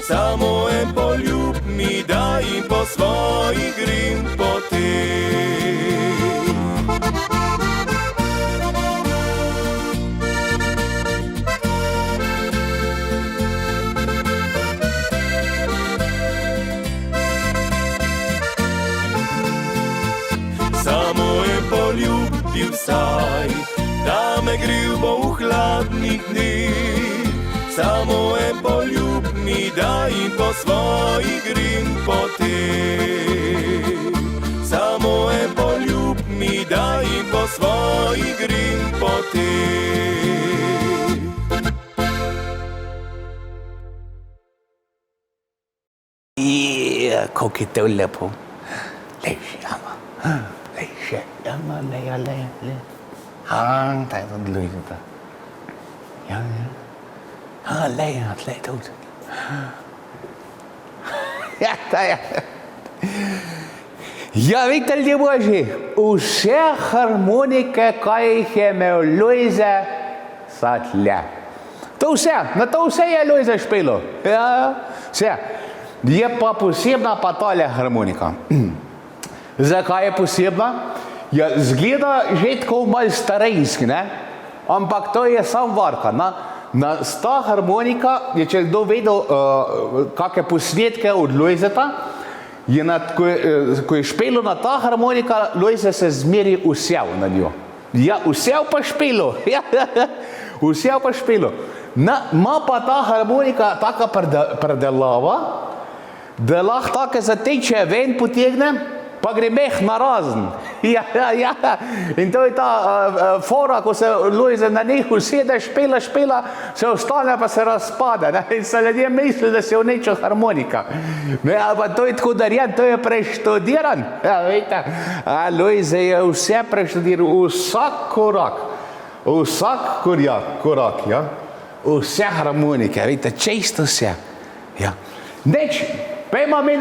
Samo en poljub mi daj in po svojih grem poteh. Samo en poljub bi vsaj, da me gril bo v hladnih dneh. Samo en poljub mi daj in po svojih grem poteh. Samo en poljub mi daj in po svojih grem poteh. Kako je to lepo. Lej, ama. Lej, še, ama, lej. Ta je to Lojzeta. Ja. Lej tudi. Ja, ta je. Ja, vidite, ljudje božji, vse harmonike, kaj jih je imel Lojze, so tle. To vse, na to vse je Lojze špilo. Ja, vse. Je pa posebna pa tale harmonika. Zakaj je posebna? Ja, zgleda že tako malo starejski, ne? Ampak to je sam varka, ta harmonika, je če kdo vedel kakšne posnetke od Lojzeta, ko je špelo na ta harmonika, Lojze se zmeri usev na njo. Ja, usev pa špelo. Usev pa špelo. Ma pa ta harmonika taka predelava, da lahko take zateče ven potegne, pa gre meh narazen. Ja. In to je ta fora, ko se Lojze na njih usede, špela, se ostane pa se razpade. Ne? In se ljudje misli, da se vneča harmonika. Pa to je tako darjen, to je preštudiran. Ja, vidite, Lojze je vse preštudiral, vsak korak, ja? Vse harmonike, vidite, čisto vse. Ja. Neč, pojmo mi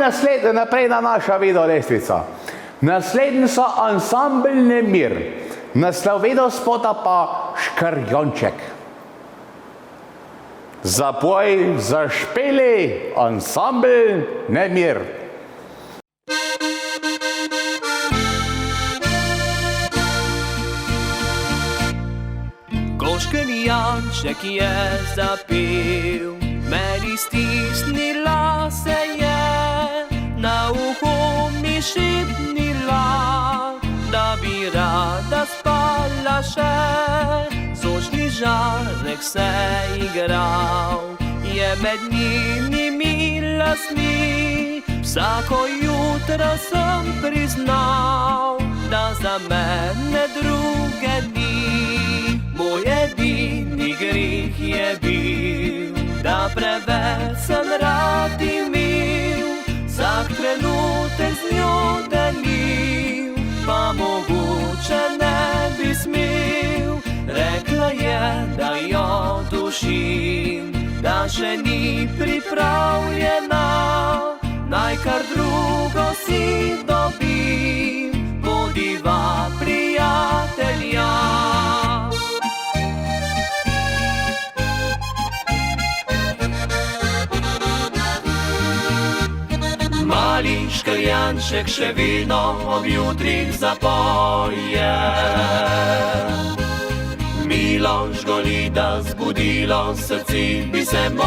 naprej na naša video lestvica. Naslednji so ansambl Nemir. Naslov video spota pa Škrjonček. Zapoj, zašpeli ansambl Nemir. Janček je zapil, meni stisnila se je, na uho mi šipnila, da bi rada spala še. Zožni žarek se igral, je med njimi lasmi. Vsako jutro sem priznal, da za mene druge ni. Moj edini greh je bil, da preveč sem rad imel, vsak trenutek z njo delil, pa mogoče ne bi smel. Rekla je, da jo dušim, da še ni pripravljena, naj kar drugo si dobim, bodiva prijatelja. Mali škrjanček še vino ob jutrih zapoje, milo žgoli, da zbudilo srci bi se moje.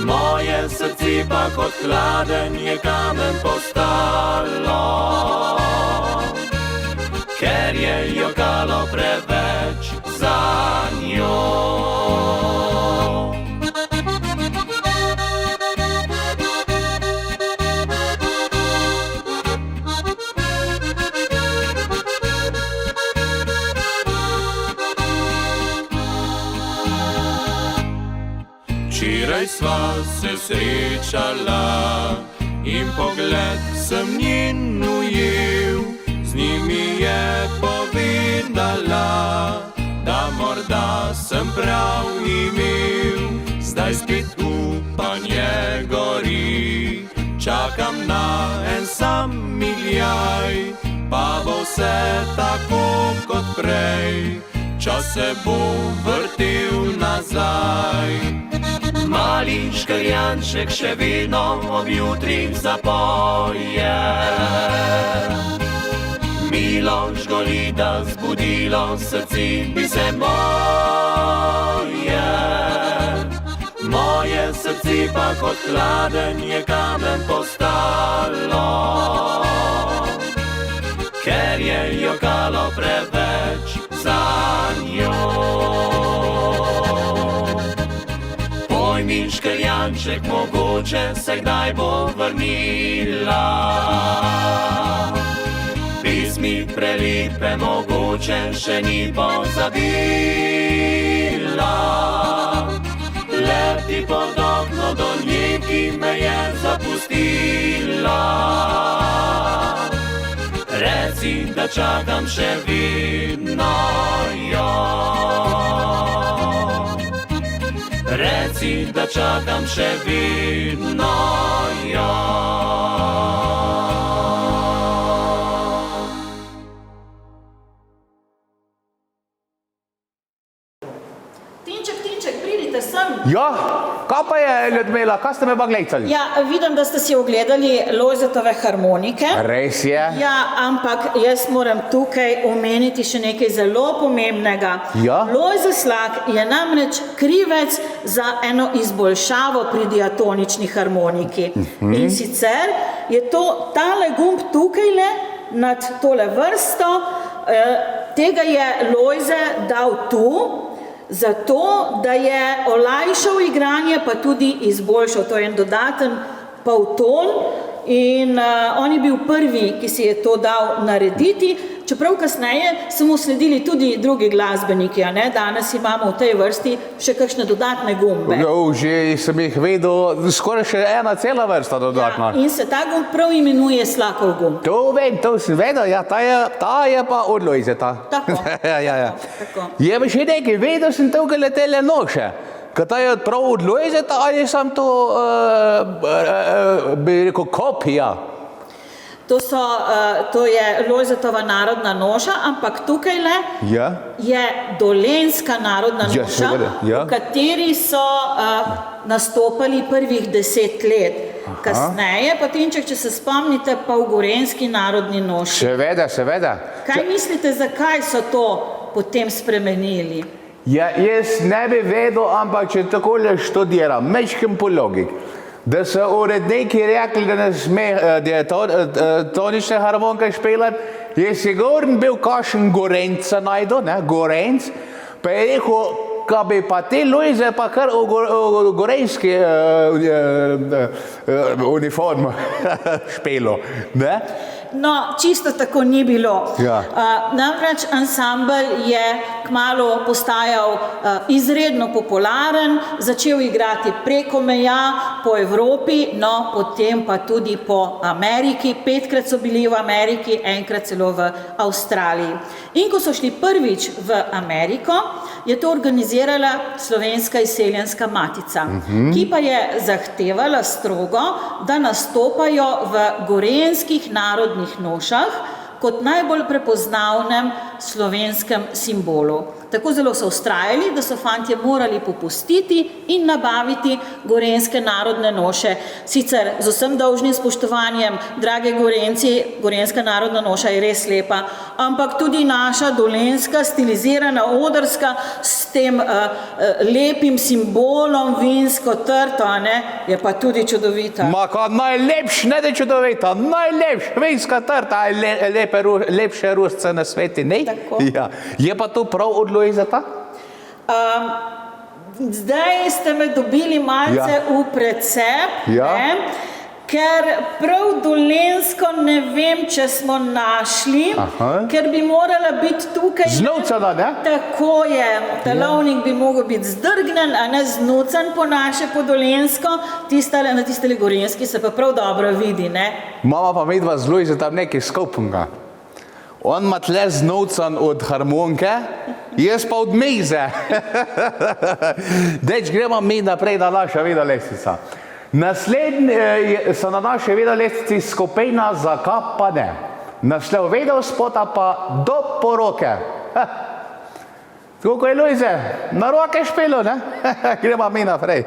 Moje srce pa kot hladen je kamen postalo, ker je jokalo preveč za njo. Včeraj sva se srečala in pogled sem njen ujel, z njimi je povedala, da morda sem prav imel. Zdaj spet upanje gori, čakam na en sam miljaj, pa bo vse tako kot prej, čas se bo vrtel nazaj. Mali škrjanček še vedno ob jutrih zapoje, milo žgoli, da zbudilo srci bi se moje. Moje srce pa kot hladen je kamen postalo, ker je jokalo preveč za njo. Mi škrjanček, mogoče se kdaj bo vrnila, pismi prelipe mogoče še ni pozabila. Leti pod okno do nje, ki me je zapustila, reci, da čakam še vedno jo. Reci, da čakam še vedno jo. Tinček, pridite sem. Ja, kaj pa je, Ljudmila, kaj ste me pa gledali? Ja, vidim, da ste si ogledali Lojzetove harmonike. Res je. Ja, ampak jaz moram tukaj omeniti še nekaj zelo pomembnega. Ja? Lojze Slak je namreč krivec za eno izboljšavo pri diatonični harmoniki. In sicer je to tale gumb tukajle nad tole vrsto, tega je Lojze dal tu, zato, da je olajšal igranje, pa tudi izboljšal. To je en dodaten polton in on je bil prvi, ki si je to dal narediti, čeprav kasneje so mu sledili tudi drugi glasbeniki, a ne? Danes imamo v tej vrsti še kakšne dodatne gumbe. Jo, že sem jih vedel, skoraj še ena cela vrsta dodatna. Ja, in se ta gumb prav imenuje Slakov gumb. To vem, to sem vedel, ja, ta je pa od Lojzeta. Tako. Ja. Tako. Je pa še nekaj, vedel sem tukaj letele noše. Kaj ta je prav od Lojzeta ali sem to, bi rekel, kopija? To je Lojzetova narodna noša, ampak tukajle je dolenjska narodna noša, v kateri so nastopali prvih 10 let. Kasneje, pa Tinček, če se spomnite, pa v gorenjski narodni noši. Seveda. Kaj mislite, zakaj so to potem spremenili? Ja, jaz ne bi vedel, ampak če takole študiram, mečkim po logik, da so uredniki rekli, da ne sme tonične harmonike špilati, je sigurno bil kakšen Gorenca najdu, ne, Gorenc, pa je rekel, ko bi pa te Lojze pa kar v gorenjski uniform špilo, ne? No, čisto tako ni bilo. Ja. Namreč ansambel je kmalu postajal izredno popularen, začel igrati preko meja po Evropi, no potem pa tudi po Ameriki. 5-krat so bili v Ameriki, 1-krat celo v Avstraliji. In ko so šli prvič v Ameriko, je to organizirala Slovenska izseljenska matica, ki pa je zahtevala strogo, da nastopajo v gorenjskih narodnih nošah kot najbolj prepoznavnem slovenskem simbolu. Tako zelo so vztrajali, da so fantje morali popustiti in nabaviti gorenjske narodne noše. Sicer z vsem dolžnim spoštovanjem, drage Gorenjci, gorenjska narodna noša je res lepa, ampak tudi naša dolenjska, stilizirana, odrska, s tem lepim simbolom, vinsko trto, ne, je pa tudi čudovita. Ma kot najlepš, ne da čudovita, najlepš, vinska trta, lepše rusce na sveti, ne? Tako. Ja. Je pa to prav od Lojzeta? Zdaj ste me dobili malce v precep, ne? Ker prav dolenjsko ne vem, če smo našli, ker bi morala biti tukaj... Znucana, ne? Tako je. Telovnik bi mogel biti zdrgnen, a ne znucan po naše, po dolenjsko. Na tistele gorenjski se pa prav dobro vidi, ne? Mama pa midva z Lojzetom nekaj skupnega. On ima tle znucan od harmonike, jaz pa od mize. Deč, gremo mi naprej na naša videolestvica. Naslednji so na naši videolestvici skupina Zakaj pa ne. Naslov videospota pa Do poroke. Tako kot je Lojze, na roke špilo, ne? Gremo mi naprej.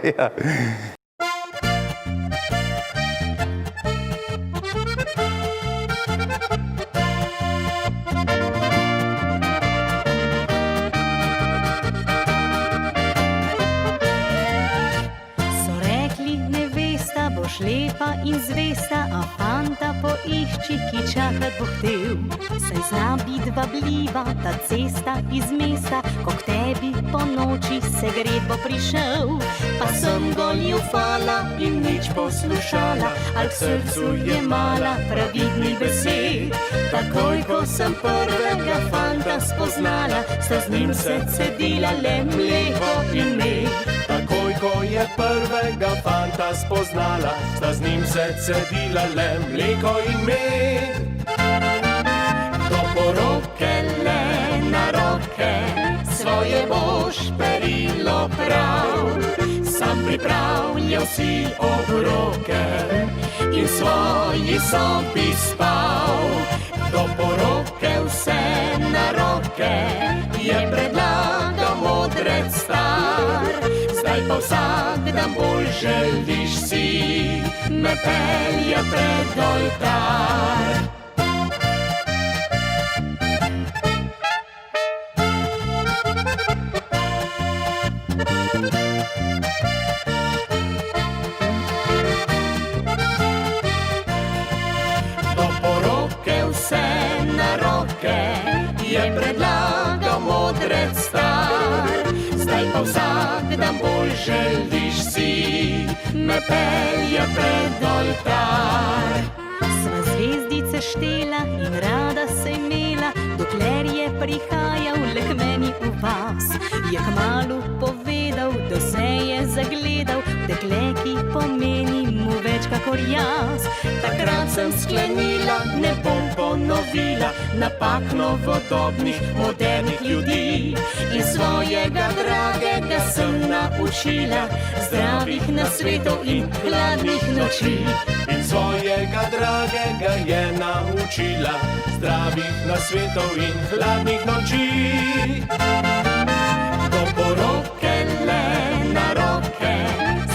Lepa in zvesta, a fanta poišči, ki čakat bo htel. Saj zna bit vabljiva ta cesta iz mesta, ko k tebi po noči se gred bo prišel. Pa sem goljufala in nič poslušala, al k srcu je mala pravidnih besed. Takoj, ko sem prvega fanta spoznala, sta z njim se cedila le mleko in med. Takoj, ko je prvega fanta spoznala, sta z njim se cedila le mleko in med. Do poroke le na roke, svoje boš perilo prav. Sam pripravljal si obroke in svoji sobi spal. Do poroke vse na roke je predlagal modrec star. Zdaj pa vsak dan bolj želiš si me pelja pred oltar. Do poroke vse na roke je predlagal modrec star. Zdaj pa vsak dan bolj želiš si me pelja pred oltar. Sva zvezdice štela in rada se imela, dokler je prihajal le k meni v vas. Je kmalu povedal, da se je zagledal, dekle, ki pomeni mu več kakor jaz. Takrat sem sklenila, ne bom ponovila napak novodobnih, modernih ljudi. In svojega dragega sem naučila zdravih nasvetov in hladnih noči. In svojega dragega je naučila zdravih nasvetov in hladnih noči. Do poroke le na roke,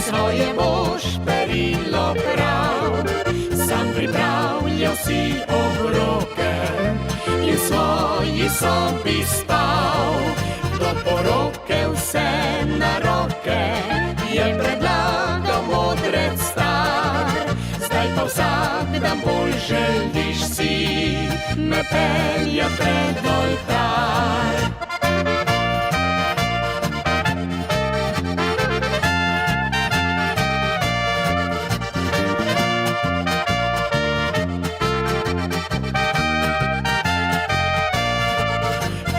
svoje boš perilo prav. Sam pripravljal si obroke in svoji sobi spal. poroke vse na roke, je predlagal modrec star. Zdaj pa vsak dan bolj želiš si me pelja pred oltar.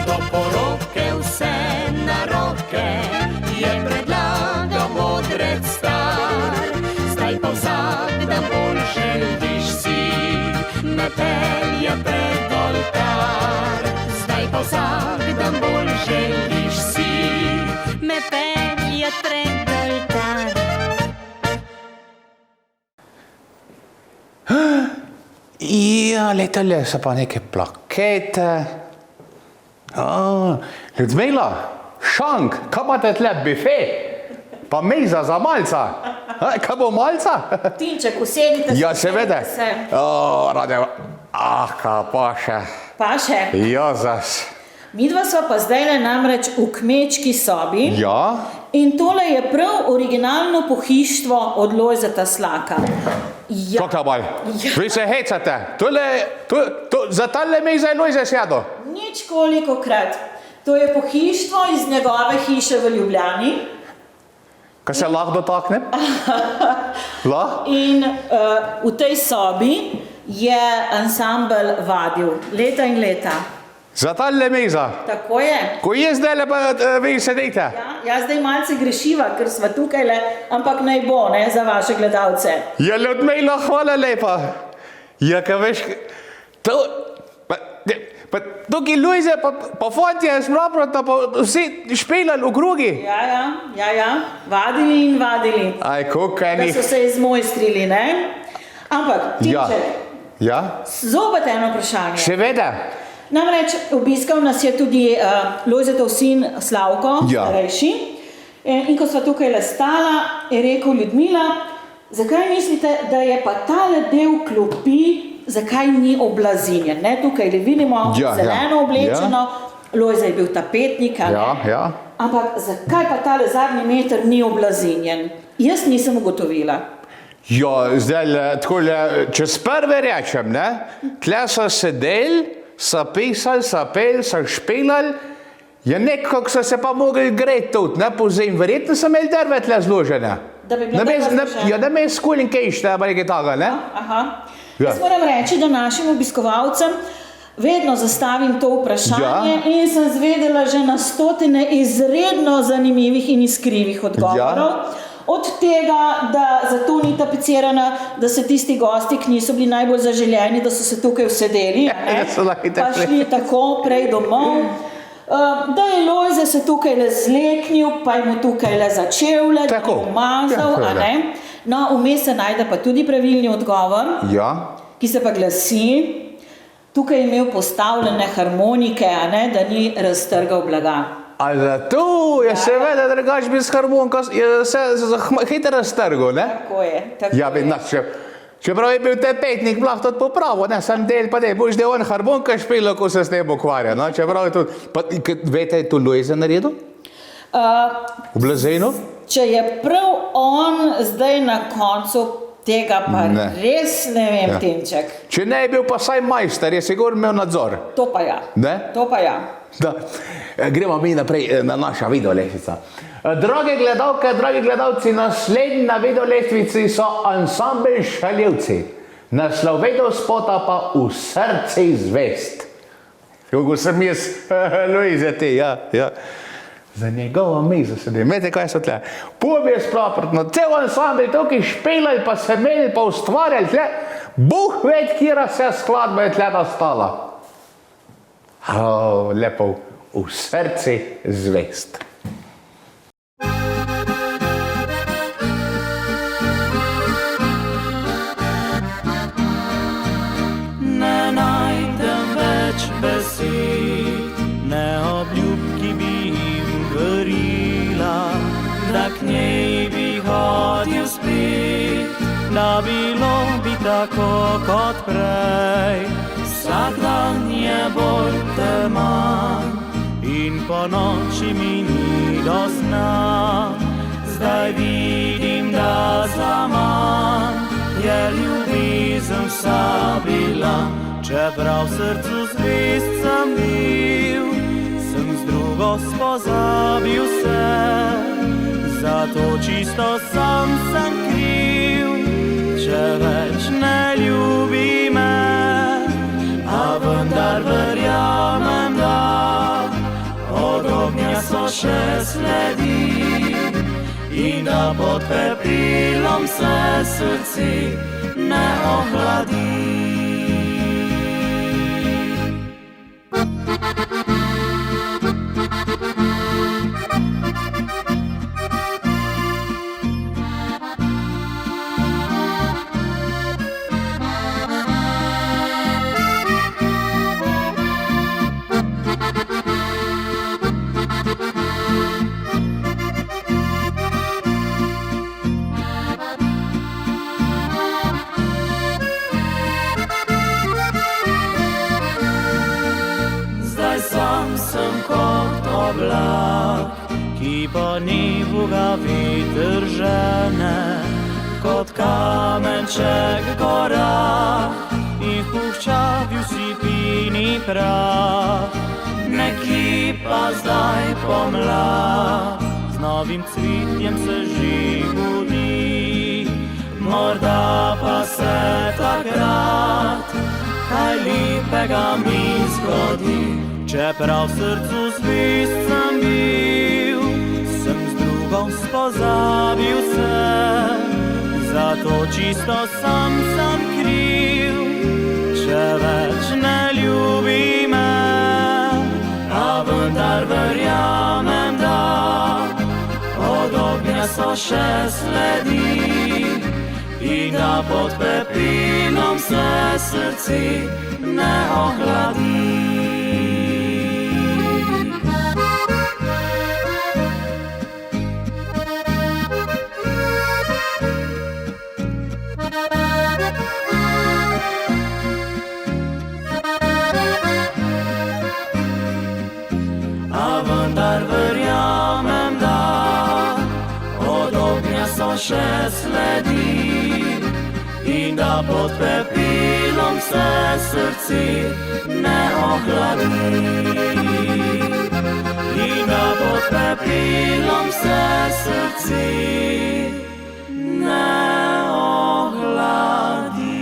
Do poroke vse na roke, je predlagal modrec star. Zdaj pa vsak dan bolj želiš si me pelja pred oltar. Zdaj pa vsak dan bolj želiš si me pelja pred oltar. Ja, letale so pa neke plakete. Ljudmila, šank, kaj imate tle, bife? Pa miza za malca. Kaj bo malca? Tinček, usedite se. Ja, seveda. Se. Rade, kaj pa še. Pa še. Jozas. Midva sva pa zdajle namreč v kmečki sobi. Ja? In tole je prav originalno pohištvo od Lojzeta Slaka. Ja. Kako bolj? Ja. Vi se hecate. Za tale miza je Lojze sjedo. Nič kolikokrat. To je pohištvo iz njegove hiše v Ljubljani. Kaj se lahko dotakne? Lahko? In v tej sobi je ansambel vadil leta in leta. Za tale miza. Tako je. Ko je zdaj pa vi sedite. Ja, zdaj malce grešiva, ker sva tukajle, ampak naj bo, ne, za vaše gledalce. Ja, Ljudmila, hvala lepa. Ja, kaj veš, tukaj Lojze, pa fantje, spraprota, pa vsi špilali v krugi. Ja, vadili in vadili. Aj, kokaj Da ni. so se izmojstrili, ne? Ampak, Tinček, Ja? zopet eno vprašanje. Seveda. Namreč obiskal nas je tudi Lojzetov sin Slavko, Ja. starejši. In ko sva tukaj stala, je rekel: Ljudmila, zakaj mislite, da je pa tale del klopi, zakaj ni oblazinjen? Ne? Tukaj le vidimo zeleno oblečeno, Lojze je bil tapetnik, a ne? Ja. Ampak zakaj pa tale zadnji meter ni oblazinjen? Jaz nisem ugotovila. Ja, zdaj, takole, čez prve rečem, ne? Tle so sedeli, so pisali, so peli, so špilali, ja, nekako so se pa mogli greti tudi, ne, po zim. Verjetno so imeli drve tle zložene. Da bi bila drva zložena. Ja, da me skulin kejšte, ali nekaj takega, ne? Aha. Ja. Jaz moram reči, da našim obiskovalcem vedno zastavim to vprašanje in sem zvedela že na stotine izredno zanimivih in iskrivih odgovorov. Od tega, da zato ni tapecirana, da se tisti gosti, ki niso bili najbolj zaželjeni, da so se tukaj usedeli, pa šli tako prej domov. Da je Lojze se tukaj le zleknil, pa je mu tukaj le začevle, da je umazal, a ne? No, vmes se najde pa tudi pravilni odgovor, ki se pa glasi: tukaj je imel postavljene harmonike, a ne, da ni raztrgal blaga. A zato je seveda drugač bi s harmoniko se hitro raztrgal, ne? Tako je. Ja, čeprav je bil tapetnik, lahko tudi popravil, ne, sam del pa ne, boš da on harmonika špila, ko se s tem ukvarja, no, čeprav je tudi, pa vete, je to Lojze naredil? V blazenu? Če je prav on zdaj na koncu tega, pa res ne vem, Tinček. Če ne je bil pa saj majster, je sigurno imel nadzor. To pa ja. Ne? To pa ja. Da. Gremo mi naprej na naša videolestvica. Drage gledalke, dragi gledalci, naslednji na videolestvici so ansambel Šaljivci. Naslov videospota pa V srce zvest. Kako sem jaz, Lojze, ti, ja. Za njegovo mizo sedim. Vete, kaj so tle? Pub je sproprotno, cel ansambel tukaj špilali, pa se imeli, pa ustvarjali tle. Bog ved, kjera se skladba je tle nastala. Lepo, V srce zvest. Ne najdem več besed, ne obljub, ki bi jim verila, da k njej bi hodil spet, da bilo bi tako kot prej. Vsak dan je bolj teman in po noči mi ni do sna. Zdaj vidim, da zaman je ljubezen vsa bila. Čeprav v srcu zvest sem bil, sem z drugo spozabil se. Zato čisto sam sem kriv, če več ne ljubi me. A vendar verjamem, da od ognja so še sledi in da pod pepelom se srce ne ohladi. Ki po nebu ga veter žene, kot kamenček gora in puščavi vsi pini prah. Nekje pa zdaj pomlad, z novim cvetjem se že budi. Morda pa se takrat kaj lepega mi zgodi. Čeprav v srcu zvest sem bil, sem z drugom spozabil se. Zato čisto sam sem kriv, če več ne ljubi me. A vendar verjamem, da od ognja so še sledi in da pod pepelom se srce ne ohladi. Verjamem, da od ognja so še sledi in da pod pepelom se srce ne ohladi. In da pod pepelom se srce ne ohladi.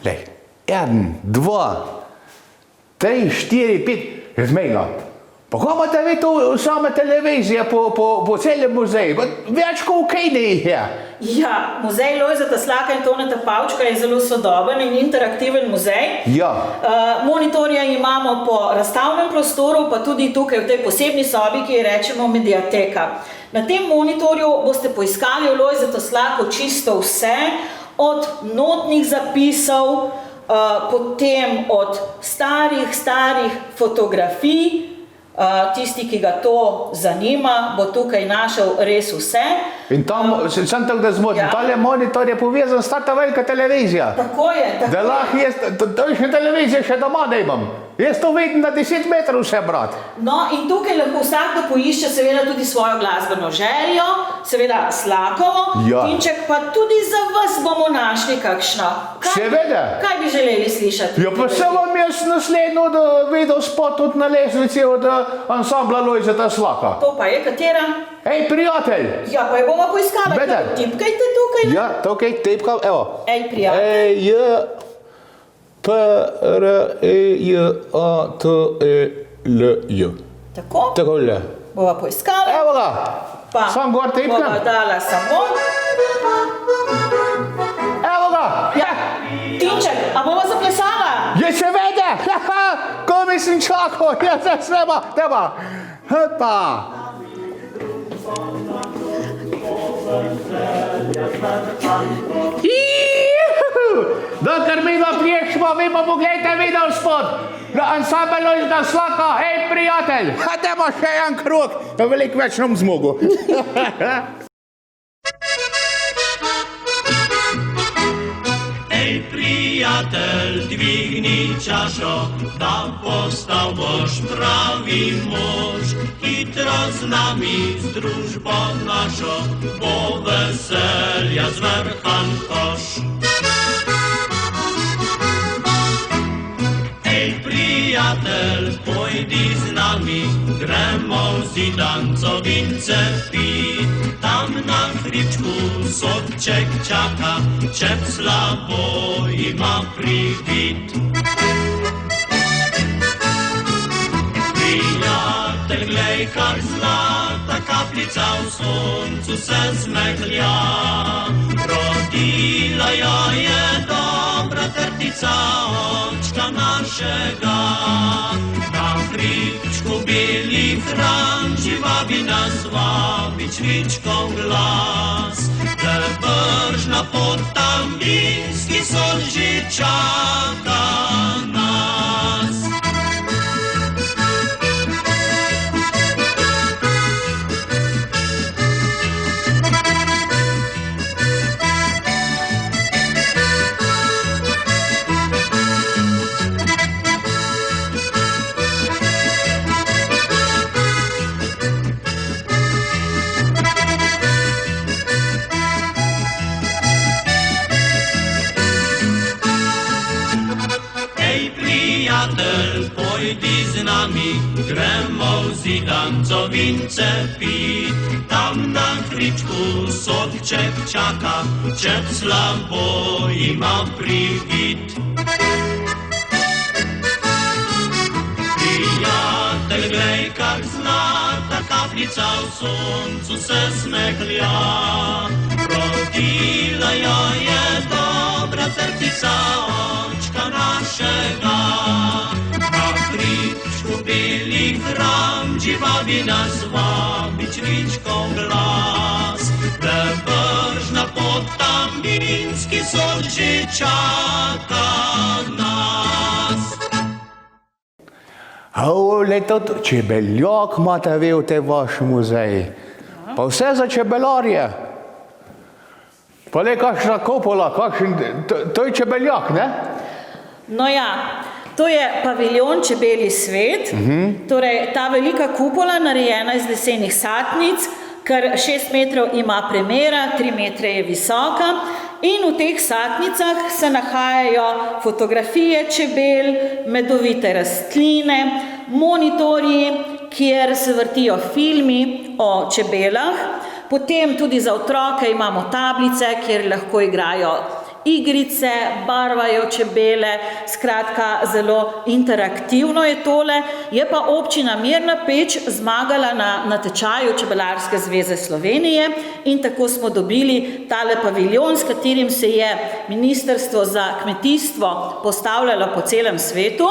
Lej, 1, 2, 3, 4, 5, je zmejno. Pa ko imate vi tu same televizije po celem muzeju? Več kot kaj ne je. Ja, muzej Lojzeta Slaka in Toneta Pavčka je zelo sodoben in interaktiven muzej. Ja. Monitorje imamo po razstavnem prostoru, pa tudi tukaj v tej posebni sobi, ki jo rečemo mediateka. Na tem monitorju boste poiskali v Lojzetu Slaku čisto vse, od notnih zapisov, potem od starih fotografij. Tisti, ki ga to zanima, bo tukaj našel res vse. In tam, sem tako da zmotim, tale monitor je povezan s ta velika televizija. Tako je. Da lahko jaz, točno televizijo še doma ne imam. Jaz to vidim na 10 metrov vse, brat. No, in tukaj lahko vsakdo poišče seveda tudi svojo glasbeno željo, seveda Slakovo. Ja. Tinček, pa tudi za vas bomo našli kakšno. Seveda. Kaj bi želeli slišati? Ja, pa se vam jaz naslednjo videl spot tudi na lestvici od ansambla Lojzeta Slaka. To pa je katera? Ej, prijatelj. Ja, pa jo bomo poiskali. Beden. Tipkajte tukaj. Ja, tukaj tipkam, evo. Ej, prijatelj. Ej, J, P, R, E, J, A, T, E, L, J. Tako? Tako le. Bova poiskala. Evo ga. Pa Sam gor tipkam. bova dala samo. Evo ga. Ja. Tinček, a bova zaplesala? Je seveda. Ko mislim čakal, ja se snema. Tema. Hopa. Dokler mi ga priješmo, vi pa pogledajte video spod. Na ansambel Lojzeta Slaka, hej prijatelj, dajmo še en krog, veliko več nam zmogu. Ej, prijatelj. čašo, da postal boš pravi mož. Hitro z nami, z družbo našo, bo veselja zvrhan koš. Ej, prijatelj, pojdi z nami, gremo v Zidancovince pit. Tam na hribčku sodček čaka, čep slabo ima privit. Prijatelj, glej, kar zlata kapljica v soncu se zmehlja. Rodila jo je dobra trtica očka našega. Na hribčku beli hran, živabi nas vabi čvičkov glas. Le bržna pot tam vinski sol že čaka nas. Pojdi z nami, gremo v Zidancovince pit. Tam na hribčku sodček čaka, čep slabo ima privit. Prijatelj, glej, kar zlata kapljica v soncu se smehlja. Rodila jo je dobra trtica očka našega. Na hribčku beli hram, živabi nas vabi čvičkov glas. Le bržna pot tam vinski sol že čaka nas. Leto, čebeljak imate vi v tej vaši muzeji. Pa vse za čebelarje. Pa le kakšna kupola, to je čebeljak, ne? No ja, to je paviljon Čebelji svet, torej ta velika kupola narejena iz lesenih satnic, kar 6 metrov ima premera, 3 metre je visoka in v teh satnicah se nahajajo fotografije čebel, medovite rastline, monitorji, kjer se vrtijo filmi o čebelah, potem tudi za otroke imamo tablice, kjer lahko igrajo igrice, barvajo čebele, skratka zelo interaktivno je tole. Je pa občina Mirna Peč zmagala na natečaju Čebelarske zveze Slovenije in tako smo dobili tale paviljon, s katerim se je Ministrstvo za kmetijstvo postavljalo po celem svetu.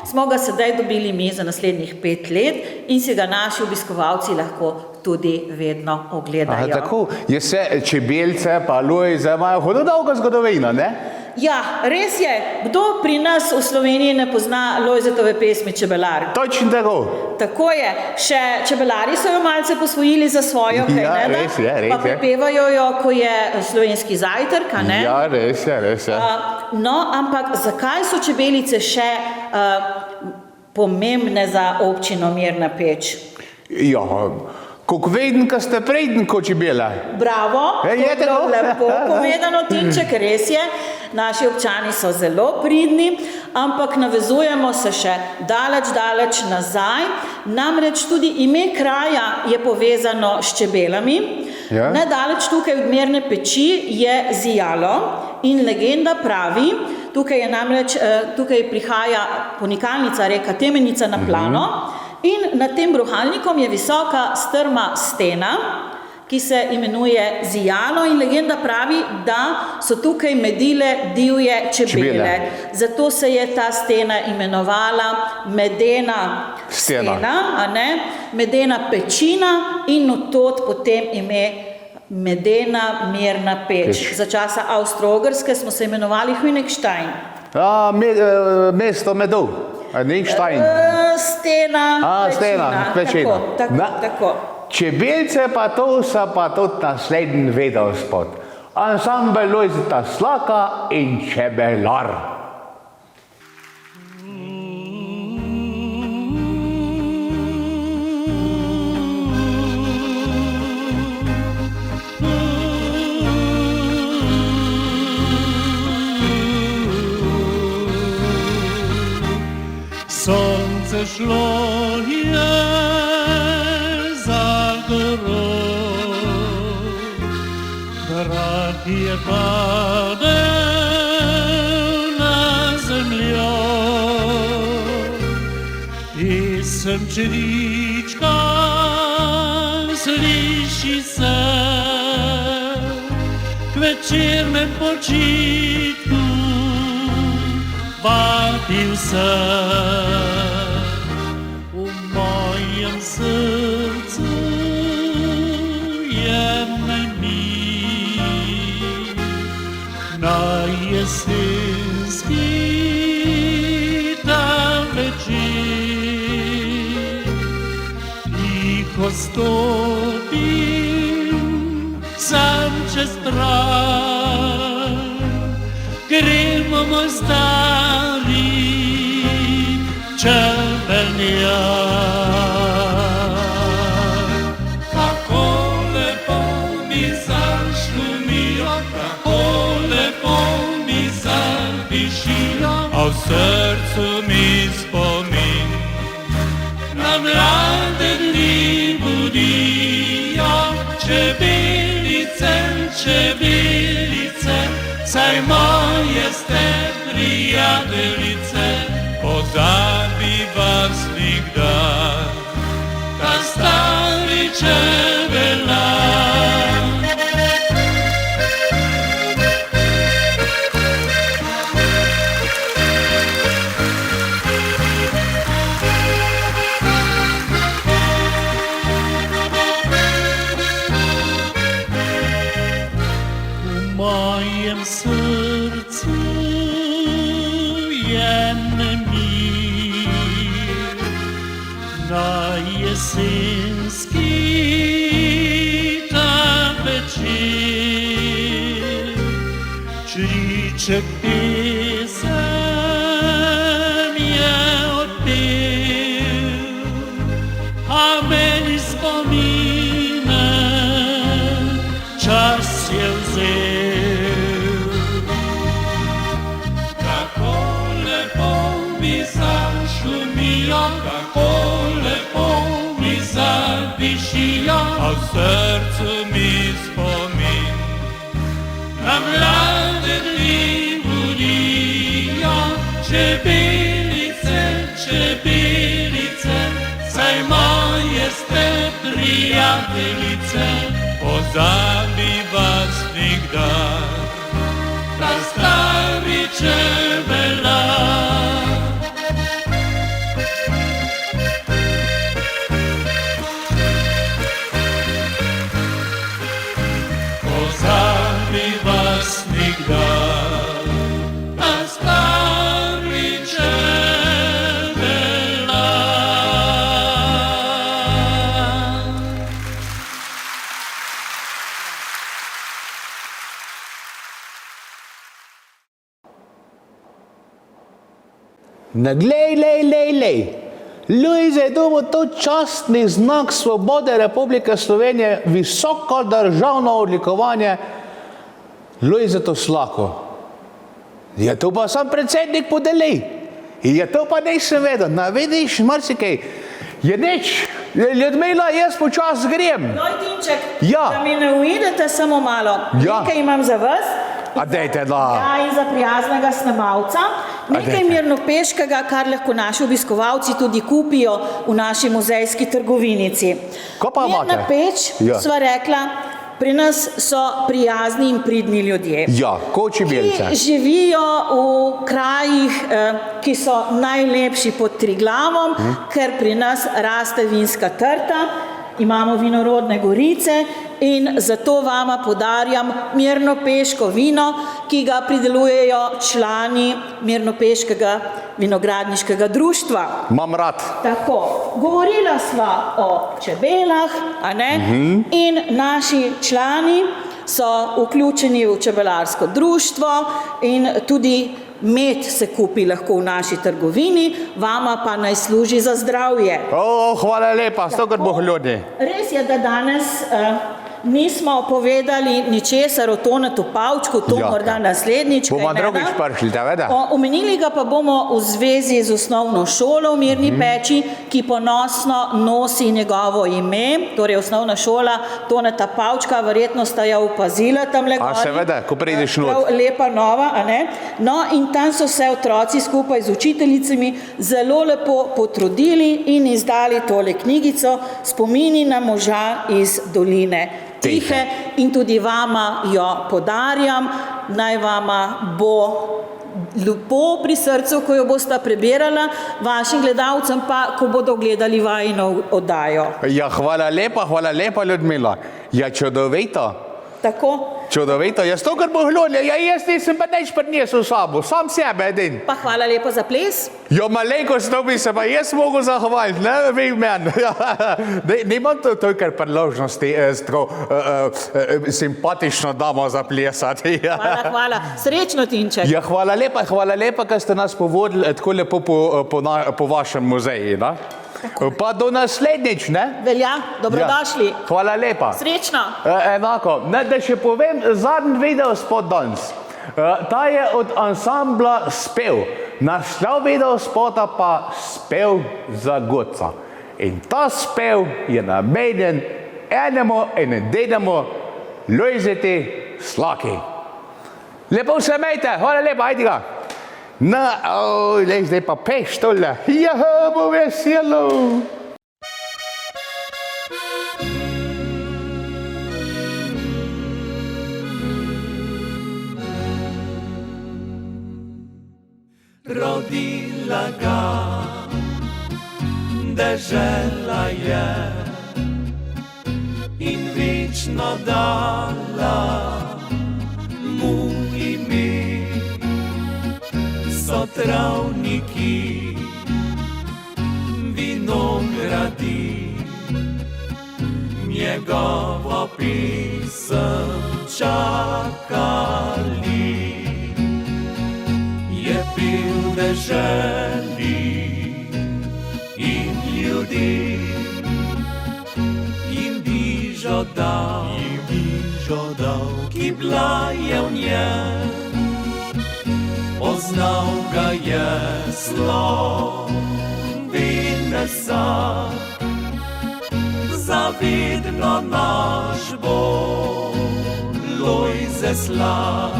Smo ga sedaj dobili mi za naslednjih 5 let in si ga naši obiskovalci lahko tudi vedno ogledajo. Aha, tako, je vse čebelce pa Lojze imajo hudo dolgo zgodovino, ne? Ja, res je. Kdo pri nas v Sloveniji ne pozna Lojzetove pesmi Čebelar? Točno tako. Tako je. Še čebelari so jo malce posvojili za svojo, kaj Ja, ne da? res je, res je. Pa prepevajo jo, ko je slovenski zajtrk, a ne? Ja, res je, res je. No, ampak zakaj so čebelice še pomembne za občino Mirna Peč? Ja, kako veden, ko ste preden kot čebela. Bravo, to Je je bilo tako? lepo povedano, Tinček, res je. Naši občani so zelo pridni, ampak navezujemo se še daleč nazaj. Namreč tudi ime kraja je povezano s čebelami. Ja. Nedaleč tukaj od Mirne Peči je Zijalo in legenda pravi, tukaj prihaja ponikalnica reka Temenica na plano in nad tem bruhalnikom je visoka strma stena, ki se imenuje Zijalo in legenda pravi, da so tukaj medile divje čebele. Zato se je ta stena imenovala Medena stena, a ne? Medena pečina in od tod potem ime Medena Mirna Peč. Za časa Avstro-Ogrske smo se imenovali Hünigstein. Mesto medov, a ni Štajn. Stena, pečina. Tako. Čebelce pa to so pa tudi naslednji vedel spod. Ansambel Lojzeta Slaka in Čebelar. pošlo je za gorov, prah je padel na zemljo. Pisem črička sliši se k večernem počitku, vabil se v mojem srcu jemnej mi na jesenski dan večer. Tiho stopim sam čez stran, gremo moj stari čebelnjak. Kako lepo mi zašumijo, kako lepo mi zadišijo, a v srcu mi spomin na mlade dni budijo. Čebelice, čebelice, saj moje ste prijateljice, pozabi vas nikdar, ta stari čebelar. V mojem srcu je nemir na jesenski dan večer. Čriček pesem je odpel, a meni spomine čas je vzel. Kako lepo mi zašumijo, kako lepo mi zadišijo, a v srcu mi spomin na mlade dni budijo. Čebelice, čebelice, saj moje ste prijateljice, pozabi vas nikdar, ta stari čebelar. Pozabi vas nikdar, ta stari čebelar. Naglej, lej. Lojze je dobil to častni znak svobode Republike Slovenije, visoko državno odlikovanje Lojzetu Slaku. Je to pa sam predsednik podeli. Je to pa nisem vedel. Vidiš, marsikaj. Je nič. Ljudmila, jaz počas grem. Lojtinček, Ja. da mi ne uidete samo malo. Ja. Nekaj imam za vas. A dejte, da. Ja, in za prijaznega snemalca. Nekaj dajte. mirnopeškega, kar lahko naši obiskovalci tudi kupijo v naši muzejski trgovinici. Ko pa imate? Mirna peč, Ja. sva rekla, pri nas so prijazni in pridni ljudje. Ja, Kočebelice. Ki živijo v krajih, ki so najlepši pod Triglavom, ker pri nas raste vinska trta, imamo vinorodne gorice in zato vama podarjam mirnopeško vino, ki ga pridelujejo člani Mirnopeškega vinogradniškega društva. Imam rad. Tako, govorila sva o čebelah, a ne? In naši člani so vključeni v čebelarsko društvo in tudi med se kupi lahko v naši trgovini, vama pa naj služi za zdravje. Hvala lepa, 100krat bo ljudi. Res je, da danes nismo povedali ničesar o Tonetu Pavčku, to Ja. morda naslednjič. Bomo kajneda. drugič prišli, seveda. Omenili ga pa bomo v zvezi z osnovno šolo v Mirni Peči, ki ponosno nosi njegovo ime, torej osnovna šola Toneta Pavčka, verjetno sta jo opazila tamle A, gori. seveda, ko prideš not. Prav lepa nova, a ne? No, in tam so se otroci skupaj z učiteljicami zelo lepo potrudili in izdali tole knjigico Spomini na moža iz doline Tihe, in tudi vama jo podarjam. Naj vama bo lepo pri srcu, ko jo boste prebirala, vašim gledalcem pa, ko bodo gledali vajino oddajo. Ja, hvala lepa, Ljudmila. Ja, čudovito. Tako? Čudovito. Jaz to, kar bo hlodil, ja, jaz nisem pa nič prinesel s sabo, sam sebe edin. Pa hvala lepo za ples. Jo, malenkost, to bi se pa jaz mogel zahvaliti, ne vi meni. Nimam to kar priložnosti simpatično damo zaplesati. Hvala. Srečno, Tinček. Ja, hvala lepa, ker ste nas povodili tako lepo po vašem muzeju. Ne? Pa do naslednjič, ne? Velja, dobrodošli. Ja, hvala lepa. Srečno. Enako. Ne, da še povem, zadnji video spot danes. Ta je od ansambla Spev. Naslov video spota pa Spev za Goca. In ta spev je namenjen enemu in edinemu Lojzeti Slaki. Lepo se imejte, hvala lepa, ajde ga. Zdaj pa peš tole. Ja, bo veselo. Rodila ga dežela je in večno dala mu ime. So travniki, vinogradi, njegovo pisem čakali. Je bil deželi in ljudi, jim dižo dal, ki bila je v njem. Poznal ga je slovenesa, zavedno naš bo Lojze Slak.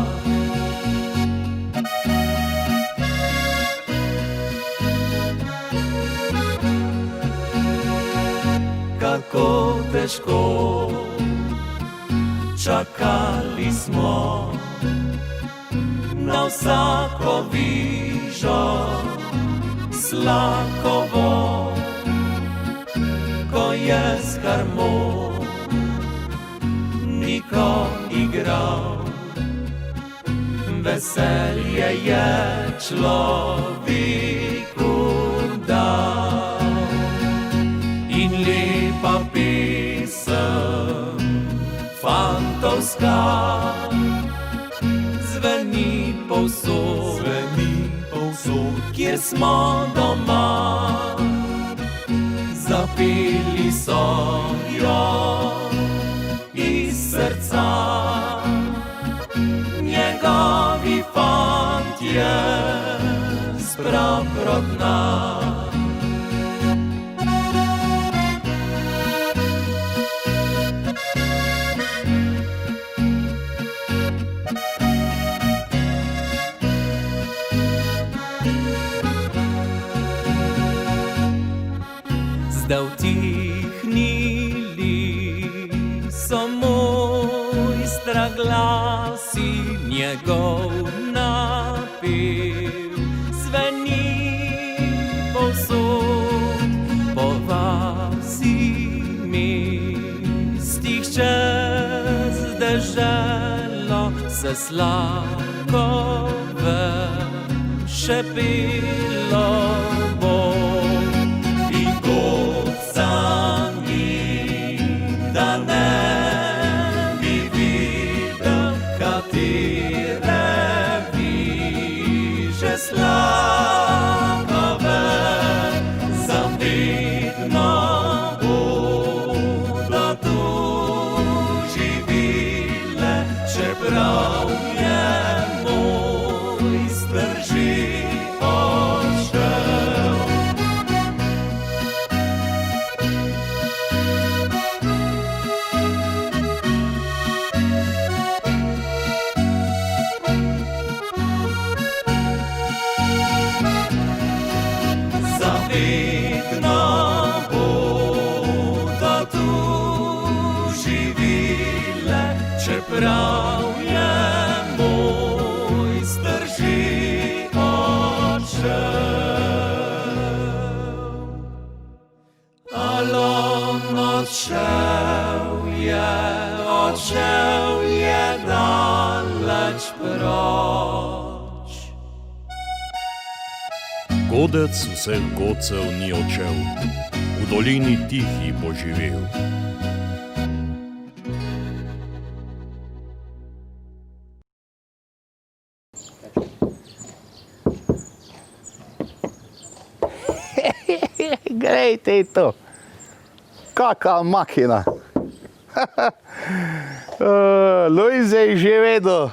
Kako težko čakali smo na vsako vižo Slakovo, ko je s harmoniko igral. Veselje je človeku dal in lepa pesem fantovska zveni povsod, kjer smo doma. Zapeli so jo iz srca njegovi fantje z Praprotna. Da utihnili so moj straglasi, njegov napev zveni povsod. Po vasi mestih čez deželo se Slakove šepelo bo. Da ne bi videl, katere viže Slakove zavedno bodo tu čeprav je moj strži odšel. Zavedna bodo tu živile, čeprav je moj strži odšel. Alon odšel je daleč proč. Godec vseh godcev ni odšel, v dolini tihi poživel. Glejte to, kakva makina. Lojze je že vedel,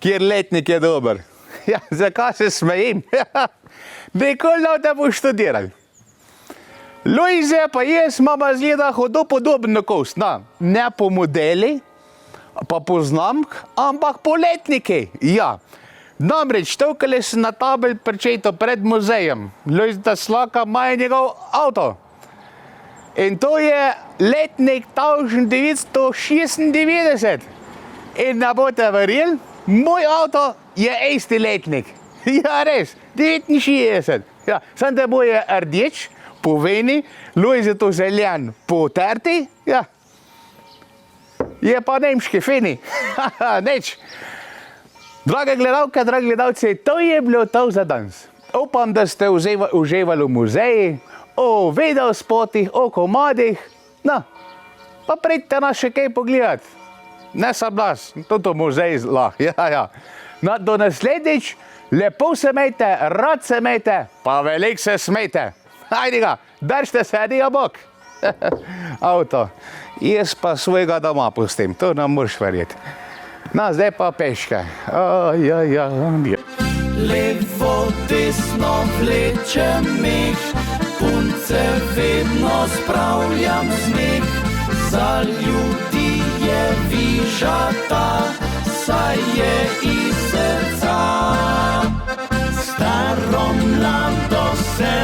kjer letnik je dober. Ja, zakaj se smejim? Nikoli ne bo študiral. Lojze pa jaz imamo zgleda hudo podobno kost. Ne po modeli, pa po znamk, ampak po letniki. Ja. Namreč, tokale sem na tabel pričeto pred muzejem. Lojzeta Slaka ima njegov avto. In to je letnik 1996. In ne boste verjeli, moj avto je isti letnik. Ja, res, 69. Ja, samo da moj je rdeč, po veni, Lojzeto zeljan, po terti, ja. Je pa nemški fini. Nič. Drage gledalke, dragi gledalci, to je bilo to za danes. Upam, da ste uživali v muzeji, o videospotih, o komadih. No, pa pridite nas še kaj pogledati. Ne sam nas, tudi muzej lahko, ja. No, do naslednjič, lepo se imejte, rad se imejte, pa veliko se smejte. Hajde ga, držite se, adijo bok. Avto. Jaz pa svojega doma pustim, to ne moreš verjeti. No, zdaj pa peške. Levo, desno vlečem mih, punce vedno spravljam smeh. Za ljudi je vižata, saj je iz srca. Staro mlado se